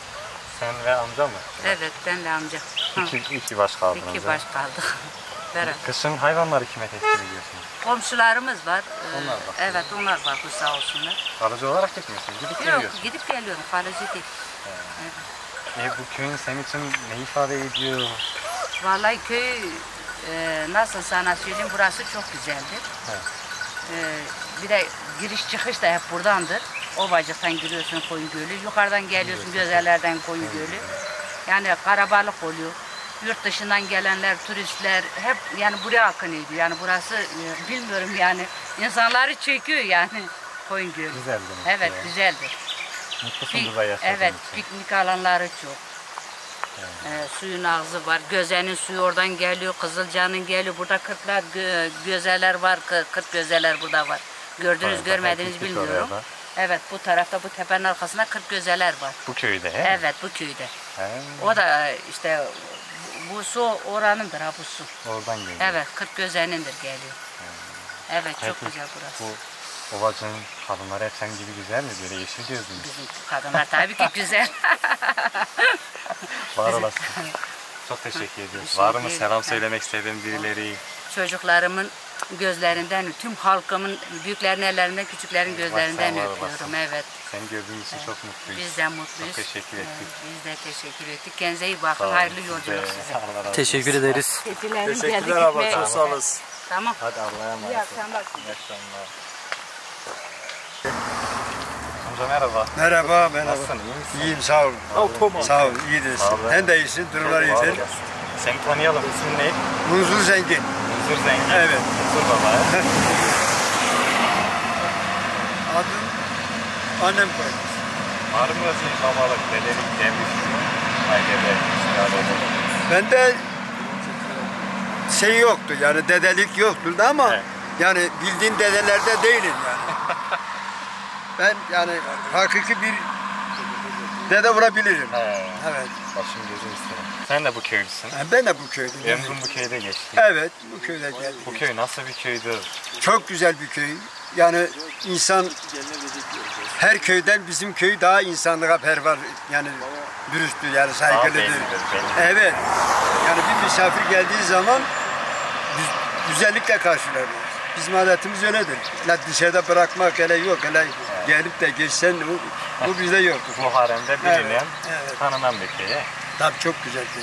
Sen ve amca mı? evet ben de amca. Hı. İki baş kaldınız. İki ha? baş kaldık. Beraber. Kışın hayvanları kime teslim ediyorsunuz? Komşularımız var. Onlar bakıyor. Evet, onlar bakıyor sağ olsunlar. Kalıcı olarak gitmiyorsunuz, gidip Yok, geliyorsunuz. gidip geliyorum. Kalıcı değil. Bu köyün senin için ne ifade ediyor? Vallahi köy nasıl sana söyleyeyim, burası çok güzeldir. Evet. Bir de giriş çıkış da hep buradandır. Ovacıktan giriyorsun Koyun Gölü, yukarıdan geliyorsun Gözellerden Koyun Gölü. Yani karabalık oluyor. Yurt dışından gelenler, turistler hep yani buraya akın ediyor. Yani burası bilmiyorum yani insanları çekiyor yani Koyun Gölü. Güzel demek. Evet, yani. güzeldir. Mutlusun burada yaşadığın Evet, için. piknik alanları çok. Suyun ağzı var. Gözenin suyu oradan geliyor, Kızılca'nın geliyor. Burada kırklar gözeler var, 40 gözeler burada var. Gördünüz, Evet, görmediniz gittik bilmiyorum. oraya da. Evet, bu tarafta, bu tepenin arkasında 40 gözeler var. Bu köyde he? Evet, bu köyde. He. O da işte bu su oranındır ha bu su. Oradan geliyor. Evet, 40 gözenindir geliyor. Evet, çok Peki, güzel burası. Bu Ovacı'nın kadınları hep sen gibi güzel mi? Böyle yeşil gözlü mü? Bizim kadınlar tabii ki güzel. Var olasın. Çok teşekkür ediyoruz. Teşekkür Var mı ederim. selam söylemek istediğin birileri? Çocuklarımın gözlerinden, tüm halkımın, büyüklerin ellerinden, küçüklerin gözlerinden var öpüyorum. olasın. Evet. Seni gördüğüm için çok mutluyuz. Biz de mutluyuz. Çok teşekkür ettik. Biz de teşekkür ettik. Kendinize iyi bakın. Sağ olun. Hayırlı Siz de yolculuk size. Allah razı olsun. Teşekkür ederiz. Keçilerim Teşekkürler geldi abla, gitmeye. çok sağ olasın. Tamam. Hadi Allah'a emanet. İyi akşamlar. İyi akşamlar. Amca merhaba. Merhaba, merhaba. Nasılsın? İyi misin? İyiyim, sağ ol. Sağ ol, iyidir. Sağ ol. Sen de iyisin, durumlar Var iyidir. olasın. Seni tanıyalım. İsmin ne? Munzur Zengin. Huzur Zengin. Evet. Huzur baba. Adım annem koymuş. Var mı özel babalık, dedelik, demiş, ailede, Bende şey yoktu yani dedelik yoktu da ama yani bildiğin dedelerde değilim yani. Ben yani hakiki bir dede vurabilirim. Evet. Başım gözüm istedim. Sen de bu köylüsün. Ben de bu köydüm. Ömrüm bu köyde geçti. Evet, bu köyde geldim. Bu köy nasıl bir köydü? Çok güzel bir köy. Yani insan her köyden bizim köy daha insanlığa perver yani dürüsttür yani saygılıdır. Evet. Yani bir misafir geldiği zaman güzellikle karşılarız. Bizim adetimiz öyledir. La dışarıda bırakmak hele yok. Hele gelip de geçsen o bizde yoktur. Bu haremde bilinen, tanınan bir köy. Tabii çok güzel köy.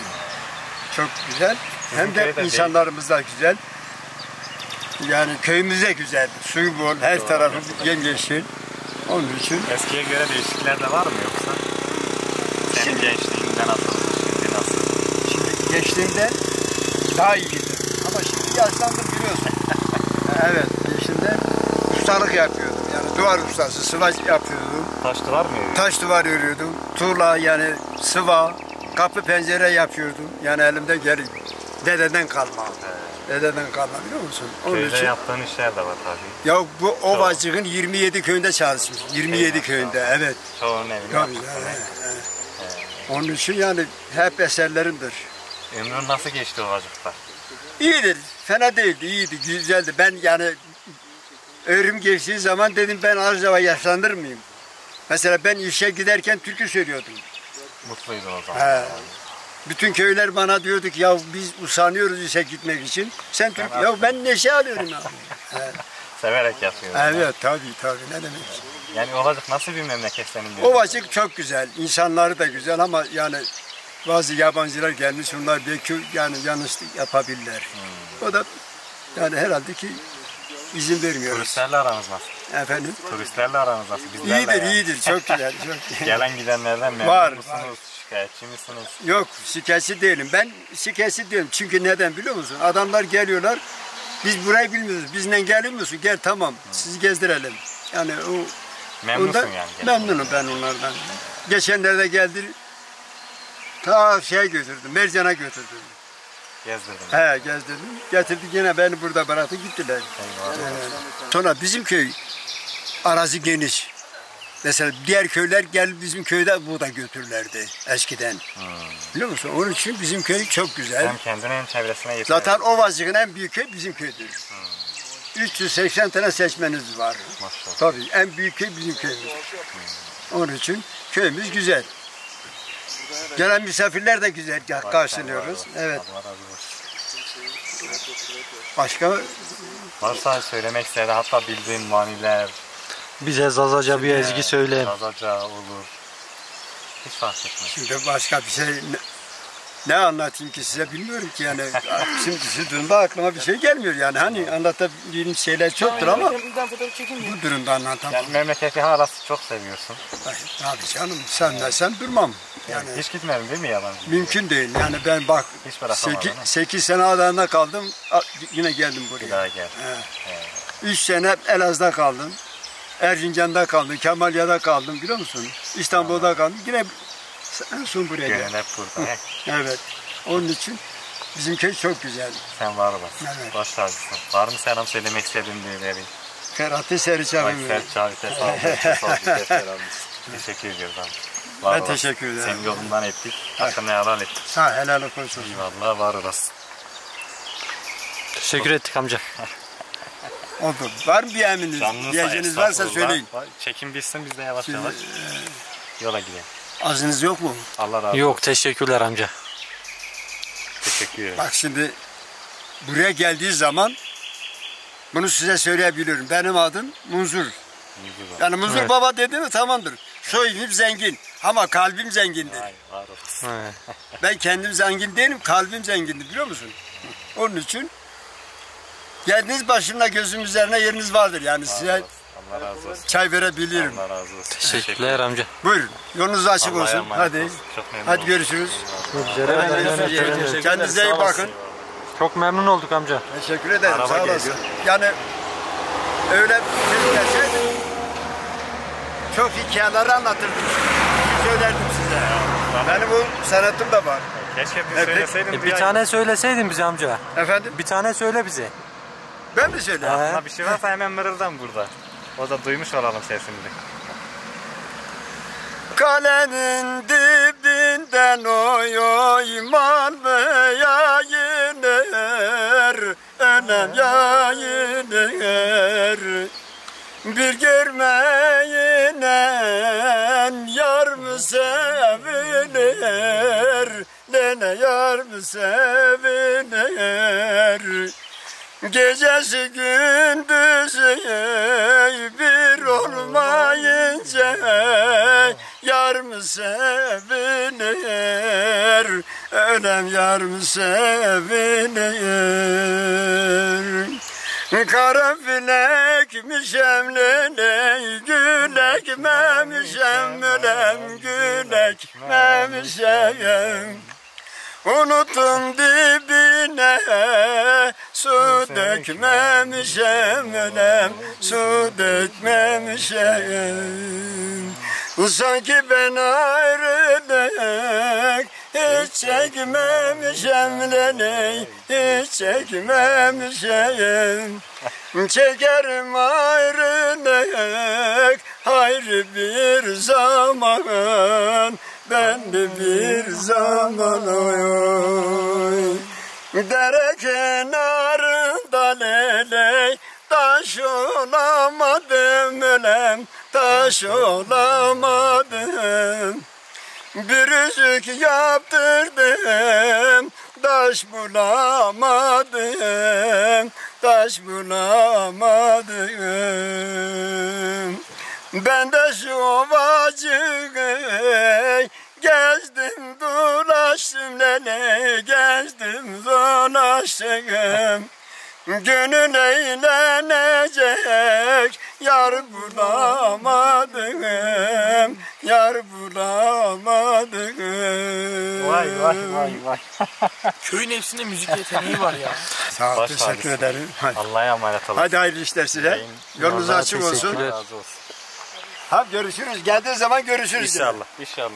Çok güzel. Hem de insanlarımız da güzel. Yani köyümüz de güzel. Suyu bol, her tarafı yemyeşil. Onun için. Eskiye göre değişiklikler de var mı yoksa? Senin gençliğinden nasıl, şimdi nasıl? Şimdi gençliğimde daha iyiydi. Ama şimdi yaşlandım biliyorsun. Evet, gençliğimde ustalık yapıyordum. Yani duvar ustası, sıva yapıyordum. Taş duvar mı örüyordun? Taş duvar örüyordum. Tuğla yani sıva, kapı pencere yapıyordum. Yani elimde gelip dededen kalma. Dededen kalma biliyor musun? Onun Köyde için, yaptığın işler de var tabii. ya bu Ovacık'ın 27 köyünde çalışmış. 27 köyünde evet. Çoğunun evini Tabii, yapmışsın. Onun için yani hep eserlerimdir. Ömrün nasıl geçti Ovacık'ta? İyidir. Fena değildi. İyiydi. Güzeldi. Ben yani ömrüm geçtiği zaman dedim ben acaba yaşlanır mıyım? Mesela ben işe giderken türkü söylüyordum. Mutluydun o zaman. He. Bütün köyler bana diyordu ki ya biz usanıyoruz işe gitmek için. Sen türkü ya ben neşe alıyorum abi. Severek yapıyorsun. Evet tabii ne demek. Yani Ovacık nasıl bir memleket senin? Ovacık çok güzel. İnsanları da güzel ama yani bazı yabancılar gelmiş onlar belki yani yanlışlık yapabilirler. O da yani herhalde ki izin vermiyoruz. Turistlerle aranız nasıl? Efendim? Turistlerle aranız nasıl? Bizlerle İyidir, yani. iyidir. Çok güzel, çok güzel. Gelen gidenlerden memnun musunuz? Şikayetçi misiniz? Yok, şikayetçi değilim. Ben şikayetçi değilim. Çünkü neden biliyor musun? Adamlar geliyorlar, biz burayı bilmiyoruz. Bizle geliyor musun? Gel tamam, sizi gezdirelim. Yani o... Memnunsun ondan, yani. Memnunum ben onlardan. Geçenlerde geldi, ta şeye götürdüm, Mercan'a götürdüm. Gezdirdim. He, gezdirdim. Getirdi yine beni burada bıraktı gittiler. Sonra bizim köy arazi geniş. Mesela diğer köyler gelip bizim köyde buğday götürürlerdi eskiden. Biliyor musun? Onun için bizim köy çok güzel. Hem kendine hem çevresine yeter. Zaten Ovacık'ın en büyük köy bizim köydür. 380 tane seçmenimiz var. Maşallah. Tabii en büyük köy bizim köyümüz. Onun için köyümüz güzel. Gelen misafirler de güzel karşılıyoruz. Evet. Başka? Varsa söylemek istediğin hatta bildiğin maniler. Bize Zazaca bir ezgi söyleyin. Zazaca olur. Hiç fark etmez. Şimdi başka bir şey ne anlatayım ki size bilmiyorum ki yani. Şimdi şu durumda aklıma bir şey gelmiyor yani. Hani anlatabildiğim şeyler çoktur ama bu durumda anlatamam. Yani memleketi hala çok seviyorsun. Tabii canım sevmezsem durmam. Yani hiç gitmedim değil mi yabancı? Mümkün değil. Yani ben bak 8 sene Adana'da kaldım. Yine geldim buraya. Bir daha gel. 3 sene Elazığ'da kaldım. Erzincan'da kaldım. Kemalya'da kaldım biliyor musun? İstanbul'da kaldım. Yine en son buraya geldim. Hep burada. Evet. Onun için bizim köy çok güzel. Sen var olasın. Evet. Baş tacısın. Var mı selam söylemek istediğin birileri? Ferhat'ı Seriçav'ı. Teşekkür ediyoruz abi. Ben teşekkür ederim. Senin yolundan ettik. Hakkını helal ettik. Sağ helal olsun. Eyvallah var olasın. Teşekkür ettik amca. Oldu. Var mı bir eminiz? Diyeceğiniz varsa söyleyin. Çekim bitsin biz de yavaş yavaş yola gidelim. Azınız yok mu? Allah razı olsun. Yok teşekkürler amca. Teşekkür ederim. Bak şimdi buraya geldiği zaman bunu size söyleyebilirim. Benim adım Munzur. Yani Munzur evet. Baba dedi mi tamamdır. Soyum zengin ama kalbim zengindir. Ay, var olsun. Ben kendim zengin değilim, kalbim zengindir biliyor musun? Onun için geldiğiniz başımda gözüm üzerine yeriniz vardır yani size Allah razı olsun. Çay verebilirim. Allah razı olsun. Teşekkürler amca. Buyurun. Yolunuz açık olsun. Hadi. Hadi görüşürüz. Kendinize iyi bakın. Çok memnun olduk amca. Teşekkür ederim. Sağ olasın. Yani öyle bir şey çok hikayeleri anlatırdım. söylerdim size. Benim o sanatım da var. Keşke bir söyleseydin. Bir tane söyleseydin bize amca. Efendim? Bir tane söyle bize. Ben mi söyleyeyim? Aklına bir şey varsa hemen mırıldan burada. O da duymuş olalım sesini. Kalenin dibinden oy mavi yayınır, önem yayınır. Bir görmeyinen yar mı sevinir, nene yar mı sevinir. Gecesi gündüzü bir olmayınca yar mı sevinir, ölem yar mı sevinir. Kara filekmişem nene, gül ekmemişem ölem, gül ekmemişem. Unuttum dibine su dökmemişem ölem, su dökmemişem. Sanki ben ayrılık hiç çekmemişem leney, hiç çekmemişem. Çekerim ayrılık ayrı bir zaman, ben de bir zaman oy. Dere kenarında leley, taş olamadım ölem, taş olamadım. Bir yüzük yaptırdım, taş bulamadım, taş bulamadım. Ben de şu ovacığı gezdim dolaştım lele, gezdim dolaştım. Gönül eğlenecek yar bulamadım, yar bulamadım. Vay vay vay vay. Köyün hepsinde müzik yeteneği var ya. Sağ ol, teşekkür ederim. Allah'a emanet olun. Hadi hayırlı işler size. Yolunuz açık olsun. Razı olsun. Hadi görüşürüz. Geldiğin zaman görüşürüz. İnşallah. İnşallah.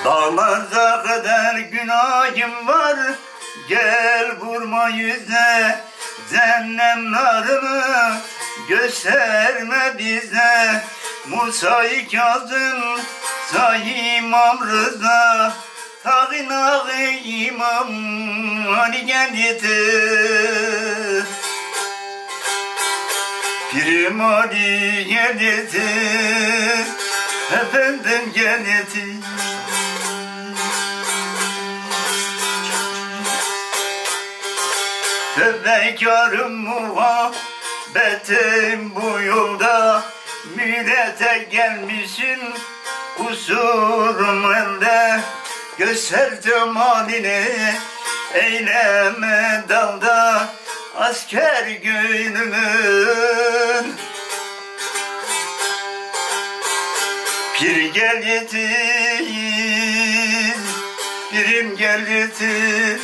Dağlarda kadar günahım var, gel vurma yüzüne. Cehennem narını gösterme bize. Musa-i Kazım, Sahih İmam Rıza, Tağin-ı İmam Ali geldi. Pirim Ali geldi, efendim geldi. Tövbekarım muhabbetim bu yolda, millete gelmişsin kusurum elde. Göster cemalini eyleme dalda, asker gönlümün. Pir gel yetir, pirim gel yetir.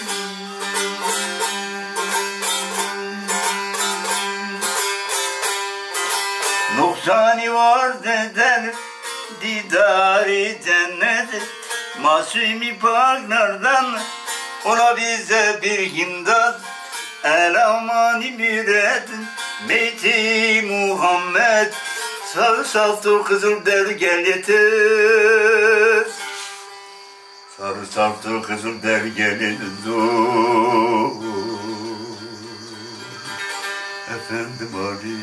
Nuksani var deder, didari cennet. Masumi parklardan ola bize bir imdat. El amani müret, Beyti Muhammed. Sarı saftur kızıl der gel yeter. Sarı saftur kızıl der gel yeter. Efendim Ali,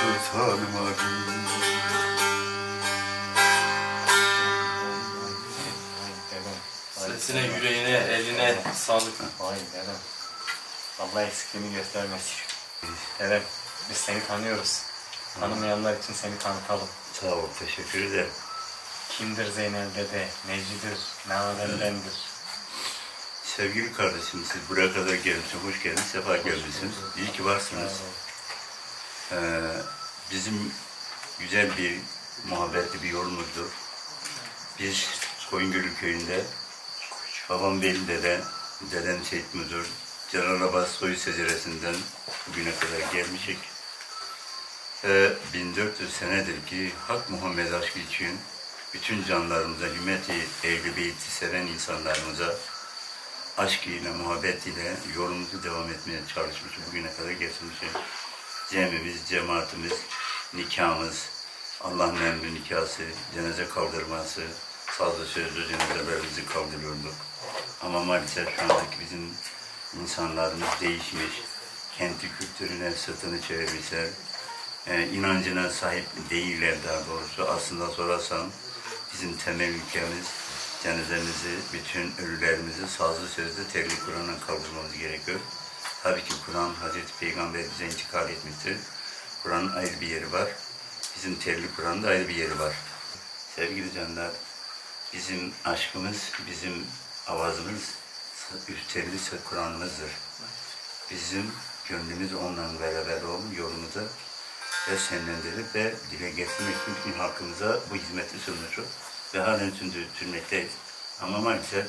Sultanım Ali. Sesine, yüreğine, eline sağlık. Vay dedem. Allah eksikliğini göstermesin. Dedem, biz seni tanıyoruz. Tanımayanlar için seni tanıtalım. Sağ ol, teşekkür ederim. Kimdir Zeynel dede? Necidir? Ne haberlendir? Sevgili kardeşim, siz buraya kadar gelmişsiniz, hoş geldiniz, sefa gelmişsiniz. İyi ki varsınız. Bizim güzel bir, muhabbetli bir yolumuzdur. Biz Koyungölü köyünde, babam Veli dede, dedem Seyit Müdür, Celal Abbas soy seceresinden bugüne kadar gelmişik. 1400 senedir ki Hak Muhammed aşkı için bütün canlarımıza, hürmeti, Ehl-i Beyt'i seven insanlarımıza aşkıyla, muhabbetiyle yolumuzu devam etmeye çalışmışız. Bugüne kadar getirmişiz. Cemimiz, cemaatimiz, nikahımız, Allah'ın emri nikahı, cenaze kaldırması, sazlı sözlü cenazelerimizi kaldırıyorduk. Ama maalesef şu andaki bizim insanlarımız değişmiş. Kendi kültürüne sırtını çevirmişler. İnancına sahip değiller daha doğrusu. Aslında sorarsan bizim temel ülkemiz, cenazemizi, bütün ölülerimizi sazlı sözlü terli Kur'an'la kaldırmamız gerekiyor. Tabii ki Kur'an, Hazreti Peygamber bize intikal etmiştir. Kur'an'ın ayrı bir yeri var. Bizim terli Kur'an'da ayrı bir yeri var. Sevgili canlar, bizim aşkımız, bizim avazımız, terli Kur'an'ımızdır. Bizim gönlümüz onunla beraber olun, yolumuza ve senlendirip ve dile getirmek için bütün halkımıza bu hizmeti sunmuşuz. Ve halen sürdürmekteyiz. Ama maalesef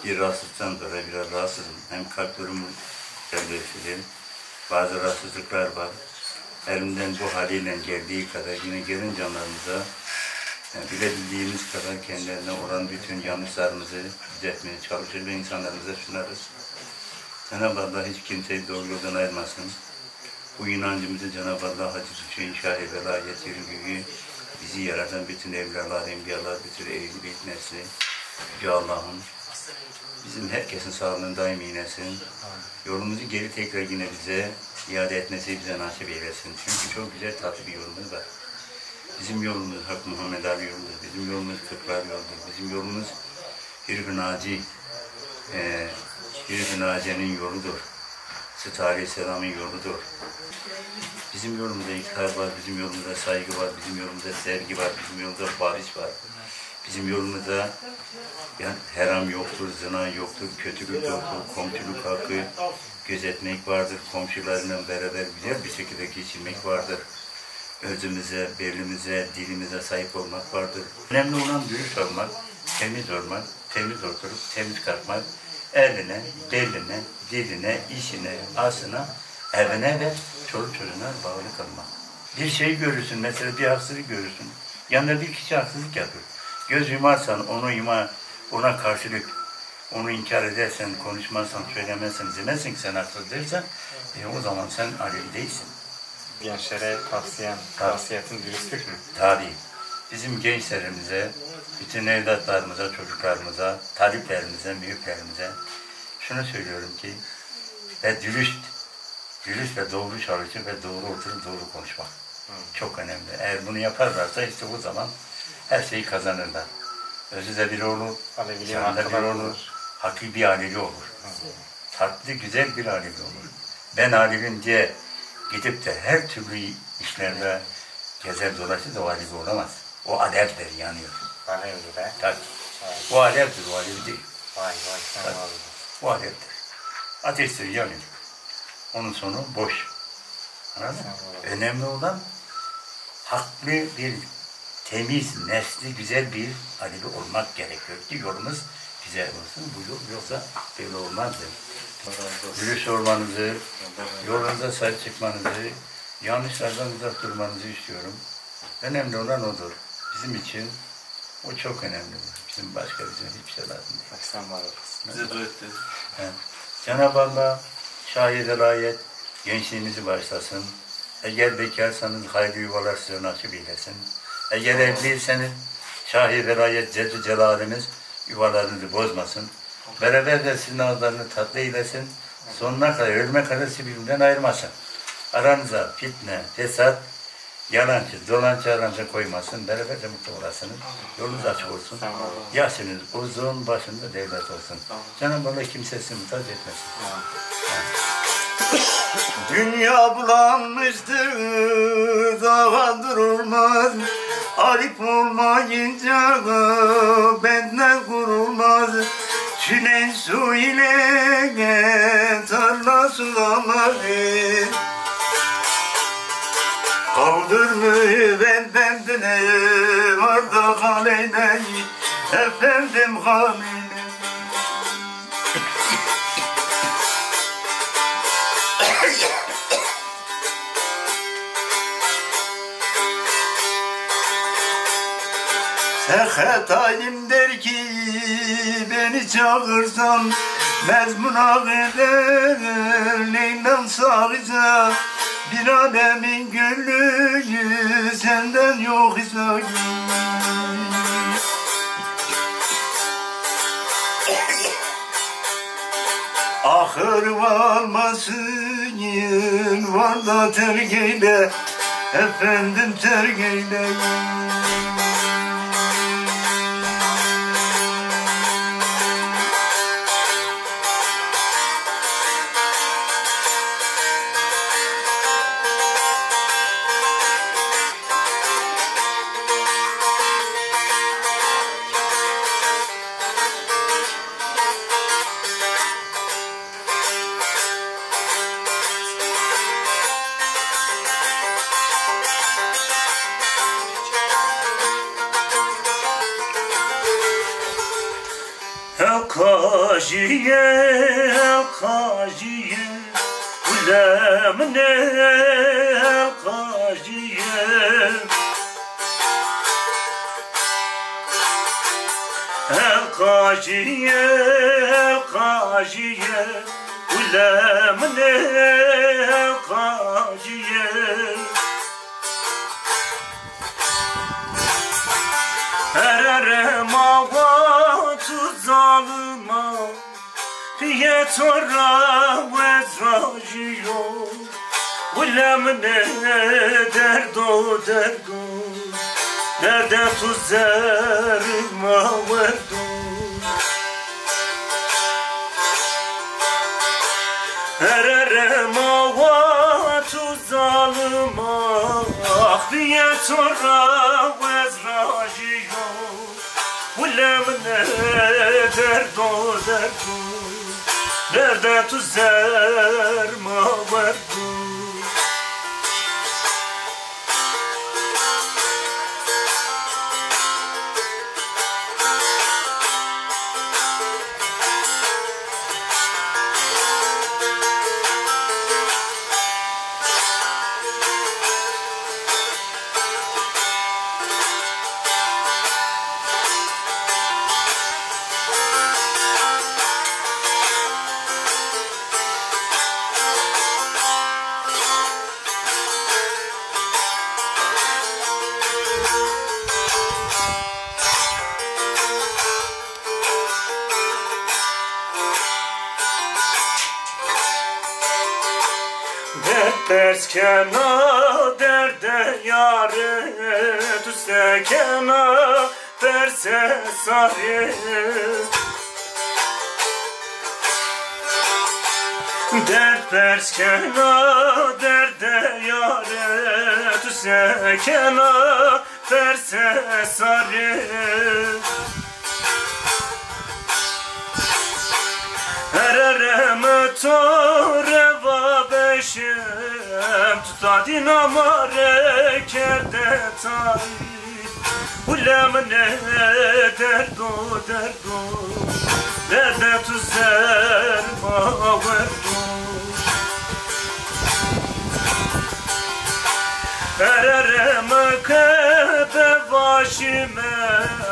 bir rahatsızlıktan dolayı biraz rahatsızım. Hem kalp durumu söyleyeyim, bazı rahatsızlıklar var. Elimden bu haliyle geldiği kadar yine gelin canlarımıza bilebildiğimiz kadar kendilerine olan bütün yanlışlarımızı düzeltmeye çalışır ve insanlarımıza sunarız. Cenab-ı Allah hiç kimseyi doğru yoldan ayırmasın. Bu inancımızı Cenab-ı Allah Hacı Hüseyin Şah-ı Velayet Yürügü'yü bizi yaratan bütün evliyalar, enbiyalar, bütün Ehl-i Beyt nesli, Yüce Allah'ın bizim herkesin sağlığını daim eylesin. Yolumuzu geri tekrar yine bize iade etmesi bize nasip eylesin. Çünkü çok güzel tatlı bir yolumuz var. Bizim yolumuz Hak Muhammed Ali yoludur. Bizim yolumuz Kırklar yoludur. Bizim yolumuz Hirb-i Naci, Hirb-i Naci'nin yoludur. Sıt Aleyhisselam'ın yoludur. Bizim yolumuzda ikrar var, bizim yolumuzda saygı var, bizim yolumuzda sevgi var, bizim yolumuzda barış var. Bizim yolumuzda yani haram yoktur, zina yoktur, kötülük yoktur, komşuluk hakkı gözetmek vardır, komşularla beraber güzel bir şekilde geçirmek vardır. Özümüze, belimize, dilimize sahip olmak vardır. Önemli olan dürüst olmak, temiz oturup, temiz kalkmak, eline, beline, diline, işine, asına, evine ve çoluk çocuğuna bağlı kalmak. Bir şey görürsün, mesela bir haksızlık görürsün. Yanında bir kişi haksızlık yapıyor. Göz yumarsan, ona karşılık, onu inkar edersen, konuşmazsan, söylemezsen, demezsin ki sen haksız dersen, o zaman sen Alevi değilsin. Gençlere tavsiyetin dürüstlük mü? Tabii. Bizim gençlerimize, bütün evlatlarımıza, çocuklarımıza, taliplerimize, büyüklerimize şunu söylüyorum ki, ve dürüst ve doğru çalışır ve doğru oturup doğru konuşmak. Çok önemli. Eğer bunu yaparlarsa işte o zaman her şeyi kazanırlar. Özü de bir olur, yanında bir olur, hakiki bir Alevi olur. Tatlı, güzel bir Alevi olur. Ben Alevim diye gidip de her türlü işlerde gezer dolaşır da o Alevi olamaz. O alevdir, yanıyor. Alevdir he? Tabii. O alevdir, o Alevi değil. Vay sen abi. O alevdir. Ateştir, yanıyor. Onun sonu boş. Anladın mı? Önemli olan haklı bir, temiz, nesli güzel bir Alevi olmak gerekiyor ki yolumuz güzel olsun. Bu yol yoksa böyle olmazdı. Dürüst olmanızı, yolunuza sahip çıkmanızı, yanlışlardan uzak durmanızı istiyorum. Önemli olan odur. Bizim için o çok önemli. Bizim başka hiçbir şey lazım değil. Sen var olasın. Bize dua etti. Cenab-ı Allah şahit velayet gençliğinizi başlasın. Eğer bekarsanız hayırlı yuvalar size nasip eylesin. Eğer evliyseniz şahit velayet Ceddi Celalimiz yuvalarınızı bozmasın. Beraber de sizin ağızlarını tatlı eylesin. Sonuna kadar, ölüme kadar sizi birbirinden ayırmasın. Aranıza fitne, fesat, yalancı, dolancı aranıza koymasın. Beraberce mutlu olasınız. Yolunuz açık olsun. Yaşınız uzun, başında devlet olsun. Cenab-ı Allah kimsesini muhtaç etmesin. Dünya bulanmıştır, dağa durulmaz. Arif olmayınca benden kurulmaz. Çileğin su ile tarla sulanır. Kaldır mı bendine varda kaleyne efendim kaleyne. Sehet halim der ki beni çağırsan mezmuna gider Leyla'm sağıca bir alemin gönlü senden yok ise ahır varmasın var da terk eyle efendim terk eyle. Kajiye, ulemne kajiye, kajiye, kajiye, ulemne kajiye. Ererem avatu zalıma Yetora vezrajiyo Ulemne derdo derdo Nerede tuzerma verdo Ererem avatu zalıma Yetora vezrajiyo Ulemne derdo derdo Nerede tuzerma verdu Terskena derde yare Tüsekena verse sarı Dert terskena derde yare Tüsekena verse sarı Ererem toreva beşim Tutadin amare kerde tarif Ulemne derdo derdo Derde tuzerma verdo Ererem kebe başime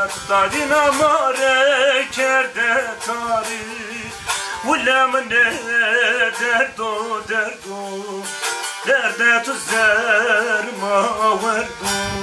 Tutadin amare kerde tarif Ulemne derdo derdo Nerede tuzerma verdu